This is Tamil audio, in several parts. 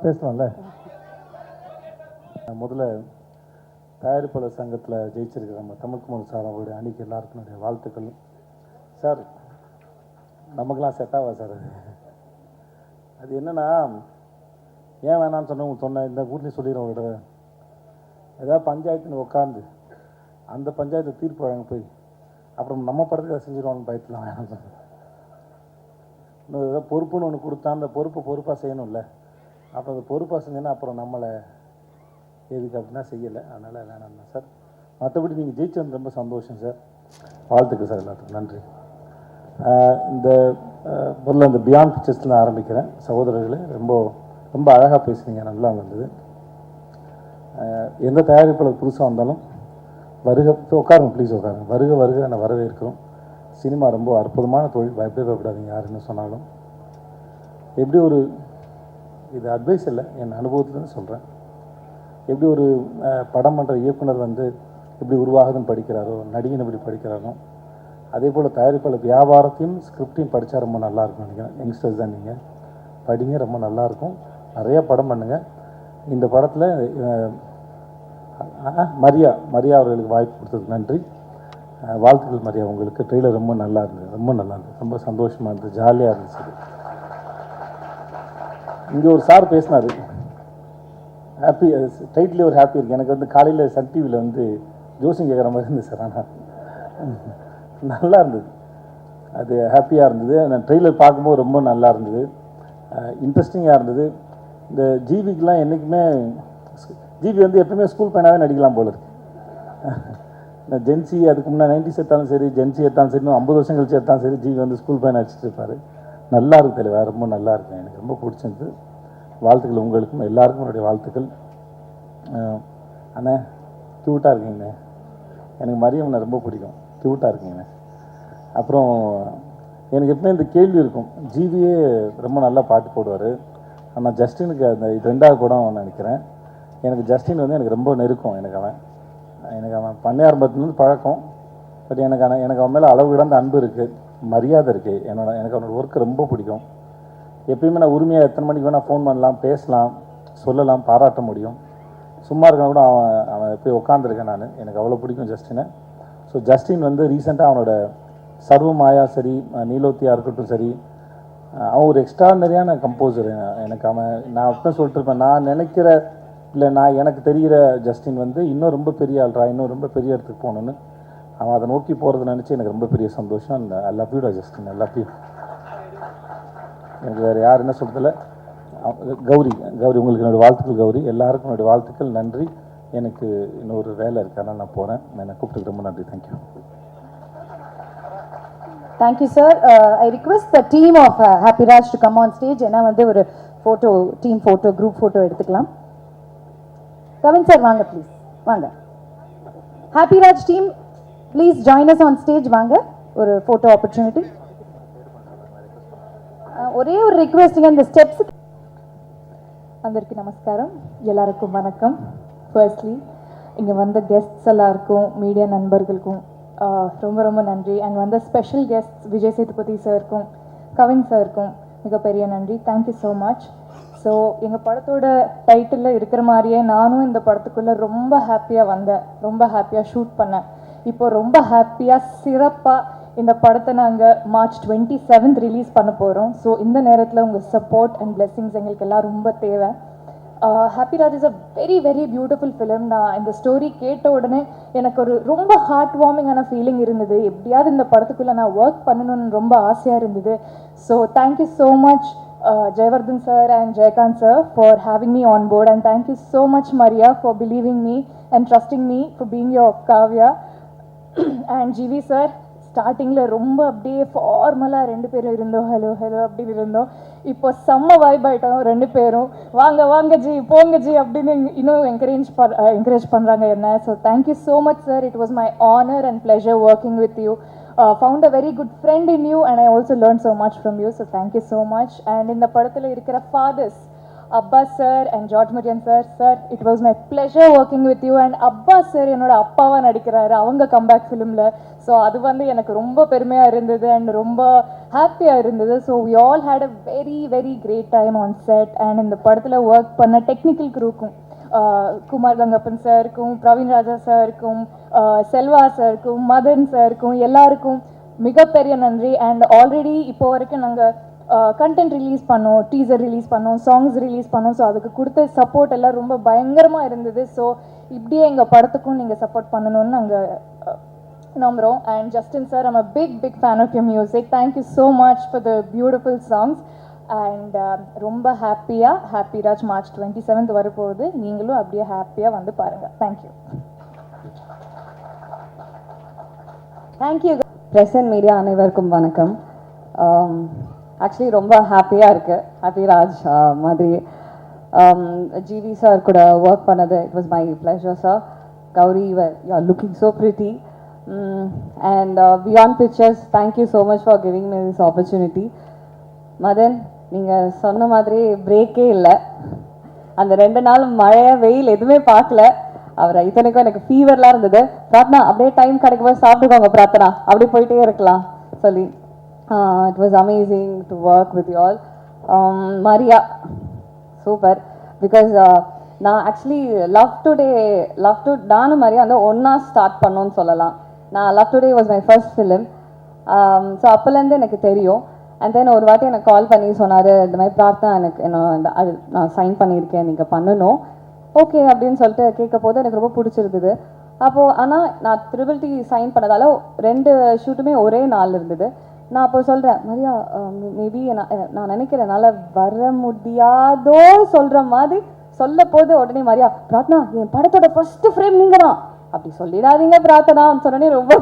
பேசலாம்ல. முதல்ல தயாரிப்பாளர் சங்கத்தில் ஜெயிச்சிருக்கிற நம்ம தமிழ்குமார் சார் அவருடைய அணிக்கு எல்லாருக்கும் என்னுடைய வாழ்த்துக்கள். சார் நமக்கெல்லாம் செட் ஆகா சார். அது என்னென்னா, ஏன் வேணான்னு சொன்னேன் இந்த ஊர்லேயும் சொல்லிடுறோம். ஒரு தடவை ஏதாவது பஞ்சாயத்துன்னு உட்காந்து அந்த பஞ்சாயத்து தீர்ப்பு வழங்க போய் அப்புறம் நம்ம படத்துக்கு அதை செஞ்சிடுவான்னு பயத்தில் வேணாம் சார். இன்னும் ஏதாவது பொறுப்புன்னு ஒன்று கொடுத்தா அந்த பொறுப்பாக செய்யணும்ல. அப்புறம் அது பொறுப்பாக செஞ்சேன்னா அப்புறம் நம்மளை எதுக்கு அப்படின்னா செய்யலை. அதனால் வேணாம் சார். மற்றபடி நீங்கள் ஜெயிச்சது ரொம்ப சந்தோஷம் சார். வாழ்த்துக்கள் சார். எல்லாத்துக்கும் நன்றி. இந்த முதல்ல இந்த பியாண்ட் பிக்சர்ஸில் ஆரம்பிக்கிறேன். சகோதரர்களே, ரொம்ப ரொம்ப அழகாக பேசுனீங்க, நல்லா வந்தது. எந்த தயாரிப்பாளர் புதுசாக வந்தாலும் வருக, உட்காருங்க ப்ளீஸ் உட்காருங்க. வருக வருக நான் வரவேற்கிறோம். சினிமா ரொம்ப அற்புதமான தொழில், பயப்படக்கூடாதீங்க யார் என்ன சொன்னாலும். எப்படி ஒரு இது அட்வைஸ் இல்லை, என் அனுபவத்துலேருந்து சொல்கிறேன். எப்படி ஒரு படம் பண்ணுற இயக்குனர் வந்து எப்படி உருவாகுதுன்னு படிக்கிறாரோ, நடிகன் எப்படி படிக்கிறாரோ, அதே போல் தயாரிப்பாளர் வியாபாரத்தையும் ஸ்கிரிப்டையும் படித்தா ரொம்ப நல்லாயிருக்கும் நினைக்கிறேன். யங்ஸ்டர்ஸ் தான் நீங்கள், படிங்க, ரொம்ப நல்லாயிருக்கும். நிறையா படம் பண்ணுங்கள். இந்த படத்தில் மரியா அவர்களுக்கு வாய்ப்பு கொடுத்ததுக்கு நன்றி. வாழ்த்துக்கள் மரியா உங்களுக்கு. ட்ரெய்லர் ரொம்ப நல்லா இருந்தது, ரொம்ப நல்லா இருந்தது, ரொம்ப சந்தோஷமாக இருந்தது, ஜாலியாக இருந்துச்சு. இங்கே ஒரு சார் பேசினார், ஹாப்பி டைட்டிலே ஒரு ஹாப்பி இருக்குது. எனக்கு வந்து காலையில் சன் டிவியில் வந்து ஜோசியம் கேட்குற மாதிரி இருந்தது சார். ஆனால் நல்லா இருந்தது, அது ஹாப்பியாக இருந்தது. நான் ட்ரெய்லர் பார்க்கும்போது ரொம்ப நல்லா இருந்தது, இன்ட்ரெஸ்டிங்காக இருந்தது. இந்த ஜிவிக்கெலாம் என்றைக்குமே ஜிவி வந்து எப்பவுமே ஸ்கூல் பையனாகவே நடிக்கலாம் போல இருக்கு. இந்த ஜென்சி அதுக்கு முன்னாடி 90s எடுத்தாலும் சரி, ஜென்சி எடுத்தாலும் சரி, இன்னும் 50 வருஷம் கழிச்சு எடுத்தாலும் சரி, ஜிவி வந்து ஸ்கூல் பையனை வச்சுட்டு இருப்பார். நல்லா இருக்கு தெளிவாக, ரொம்ப நல்லா இருக்கு. எனக்கு ரொம்ப பிடிச்சிருந்து. வாழ்த்துக்கள் உங்களுக்கும் எல்லாருக்கும் என்னுடைய வாழ்த்துக்கள். அண்ணே க்யூட்டாக இருக்கீங்கண்ணே. எனக்கு மரியம்ண்ணே ரொம்ப பிடிக்கும், க்யூட்டாக இருக்கீங்கண்ணே. அப்புறம் எனக்கு எப்பவுமே இந்த கேள்வி இருக்கும், ஜிவியே ரொம்ப நல்லா பாட்டு போடுவார். ஆனால் ஜஸ்டினுக்கு அந்த இது 2வது படம் நினைக்கிறேன். எனக்கு ஜஸ்டின் வந்து எனக்கு ரொம்ப நெருக்கம். எனக்கு அவன் பண்ண ஆரம்பத்துலேருந்து பழக்கம். பட் எனக்கு அவன் மேலே அளவு கிடந்த அன்பு இருக்குது, மரியாதை இருக்குது. எனக்கு அவனோட ஒர்க்கு ரொம்ப பிடிக்கும். எப்பயுமே நான் உரிமையாக எத்தனை மணிக்கு வேணால் ஃபோன் பண்ணலாம், பேசலாம், சொல்லலாம், பாராட்ட முடியும். சும்மா இருக்கணும் கூட அவன் போய் உட்காந்துருக்கேன் நான். எனக்கு அவ்வளோ பிடிக்கும் ஜஸ்டினை. ஸோ ஜஸ்டின் வந்து ரீசெண்டாக அவனோட சர்வமாயா சரி, நீலோத்தியா இருக்கட்டும் சரி, அவன் ஒரு எக்ஸ்ட்ரானரியான கம்போசர். எனக்கு நான் அப்போ சொல்லிட்டு இருப்பேன், நான் நினைக்கிற இல்லை எனக்கு தெரிகிற ஜஸ்டின் வந்து இன்னும் ரொம்ப பெரிய ஆள்றா, இன்னும் ரொம்ப பெரிய இடத்துக்கு போகணுன்னு அவன் அதை நோக்கி போகிறத நினச்சி எனக்கு ரொம்ப பெரிய சந்தோஷம். I love you Justin, I love you. எனக்கு வேறு யார் என்ன சொல்கிறதில்ல. கௌரி உங்களுக்கு என்னோடய வாழ்த்துக்கள். கௌரி எல்லாருக்கும் என்னுடைய வாழ்த்துக்கள், நன்றி. எனக்கு இன்னொரு வேலை இருக்குது, அதனால் நான் போகிறேன். என்னை கூப்பிட்டு ரொம்ப நன்றி. Thank you. Thank you, sir. I request the team of Happy Raj to come on stage. ஏன்னா வந்து ஒரு photo, team photo, group photo எடுத்துக்கலாம். கவின் சார் வாங்க ப்ளீஸ், வாங்க. Happy Raj team please join us on stage, வாங்க. ஒரு ஃபோட்டோ ஆப்பர்ச்சுனிட்டி. ஒரே ஒரு ரிக்வெஸ்டிங், அந்த ஸ்டெப்ஸ். అందరికీ நமஸ்காரம், எல்லாருக்கும் வணக்கம். ஃபர்ஸ்ட்லி இங்கே வந்த கெஸ்ட்ஸ் எல்லாருக்கும், மீடியா நண்பர்களுக்கும் ரொம்ப ரொம்ப நன்றி. அண்ட் வந்த ஸ்பெஷல் கெஸ்ட்ஸ் விஜய் சேதுபதி சாருக்கும் கவின் சாருக்கும் மிகப்பெரிய நன்றி. Thank you so much. ஸோ எங்கள் படத்தோட டைட்டிலில் இருக்கிற மாதிரியே நானும் இந்த படத்துக்குள்ளே ரொம்ப ஹாப்பியாக வந்தேன், ரொம்ப ஹாப்பியாக ஷூட் பண்ணேன். இப்போ ரொம்ப ஹாப்பியாக சிறப்பாக இந்த படத்தை நாங்கள் March 27 ரிலீஸ் பண்ண போகிறோம். ஸோ இந்த நேரத்தில் உங்கள் சப்போர்ட் அண்ட் பிளெஸிங்ஸ் எங்களுக்கு எல்லாம் ரொம்ப தேவை. Happy Raj is a very very beautiful film. நான் இந்த ஸ்டோரி கேட்ட உடனே எனக்கு ஒரு ரொம்ப ஹார்ட் வார்மிங்கான ஃபீலிங் இருந்தது. எப்படியாவது இந்த படத்துக்குள்ளே நான் ஒர்க் பண்ணணும்னு ரொம்ப ஆசையாக இருந்தது. So thank you so much Jayavardhan sir and Jayakanth sir for having me on board. And thank you so much Maria for believing me and trusting me for being your Kavya. And GV sir, ஸ்டார்டிங்கில் ரொம்ப அப்படியே ஃபார்மலாக 2 பேரும் இருந்தோம், ஹலோ ஹலோ அப்படின்னு இருந்தோம். இப்போ செம்ம வைப் ஆகிட்டோம் 2 பேரும். வாங்க வாங்க ஜி, போங்க ஜி அப்படின்னு இன்னும் என்கரேஜ் பண்ணுறாங்க என்ன. So thank you so much sir. It was my honour and pleasure working with you. Found a very good friend in you and I also learned so much from you. So thank you so much. And இந்த படத்தில் இருக்கிற fathers, Abbas sir and George Marian sir, it was my pleasure working with you. And Abbas sir என்னோட அப்பாவா நடிக்கிறாரு அவங்க கம்பேக் ஃபிலிமில். ஸோ அது வந்து எனக்கு ரொம்ப பெருமையாக இருந்தது அண்ட் ரொம்ப ஹாப்பியாக இருந்தது. So we all had a very very great time on set. And இந்த படத்தில் ஒர்க் பண்ண டெக்னிக்கல் குரூக்கும் குமார் கங்கப்பன் சாருக்கும், பிரவீன் ராஜா சாருக்கும், செல்வா சாருக்கும், மதன் சாருக்கும் எல்லாருக்கும் மிகப்பெரிய நன்றி. அண்ட் ஆல்ரெடி இப்போ வரைக்கும் நாங்கள் கண்டென்ட் ரிலீஸ் பண்ணோம், டீசர் ரிலீஸ் பண்ணோம், சாங்ஸ் ரிலீஸ் பண்ணோம். ஸோ அதுக்கு கொடுத்த சப்போர்ட் எல்லாம் ரொம்ப பயங்கரமாக இருந்தது. ஸோ இப்படியே எங்கள் படத்துக்கும் நீங்கள் சப்போர்ட் பண்ணணும்னு நாங்கள் நம்புகிறோம். And Justin sir, I'm a big fan of your music. Thank you so much for the beautiful songs. And ரொம்ப ஹாப்பி ராஜ் மார்ச் 27 வரப்போகுது. நீங்களும் அப்படியே ஹாப்பியாக வந்து பாருங்கள். Thank you. Thank you. Press and media அனைவருக்கும் வணக்கம். ஆக்சுவலி ரொம்ப ஹாப்பியாக இருக்குது. ஹாப்பி ராஜ் மாதிரி ஜிவி சார் கூட ஒர்க் பண்ணது it was my pleasure sir. Gowri, you are looking so pretty. And beyond pictures, thank you so much for giving me this opportunity. Madan, நீங்கள் சொன்ன மாதிரி பிரேக்கே இல்லை. அந்த 2 நாள் மழை வெயில் எதுவுமே பார்க்கல. அவரை இத்தனைக்கும் எனக்கு ஃபீவர்லாம் இருந்தது. பிரார்த்தனா அப்படியே டைம் கிடைக்கும்போது சாப்பிட்டுக்கோங்க பிரார்த்தனா, அப்படி போயிட்டே இருக்கலாம் சொல்லி. It was amazing to work with you all. Maria super. Because நான் ஆக்சுவலி நானும் மரியா வந்து ஒன்றா ஸ்டார்ட் பண்ணோன்னு சொல்லலாம். நான் love today was my first film. So அப்போலேருந்து எனக்கு தெரியும். அண்ட் தென் ஒரு வாட்டி எனக்கு கால் பண்ணி சொன்னார், இந்த மாதிரி பிரார்த்தனா எனக்கு அது நான் சைன் பண்ணியிருக்கேன், நீங்கள் பண்ணணும். ஓகே அப்படின்னு சொல்லிட்டு கேட்க போது எனக்கு ரொம்ப பிடிச்சிருந்தது. அப்போது ஆனால் நான் ட்ரிபிள் டி சைன் பண்ணதால 2 ஷூட்டுமே ஒரே நாள் இருந்தது. நான் அப்போ சொல்கிறேன், மரியா மேபி நான் நினைக்கிறேன் என்னால் வர முடியாதோ சொல்கிற மாதிரி சொல்ல போது உடனே மரியா, பிரார்த்தனா என் படத்தோட ஃபஸ்ட்டு ஃப்ரேம் நீங்கள் தான், அப்படி சொல்லிடாதீங்க பிரார்த்தனான்னு சொன்னோடனே ரொம்ப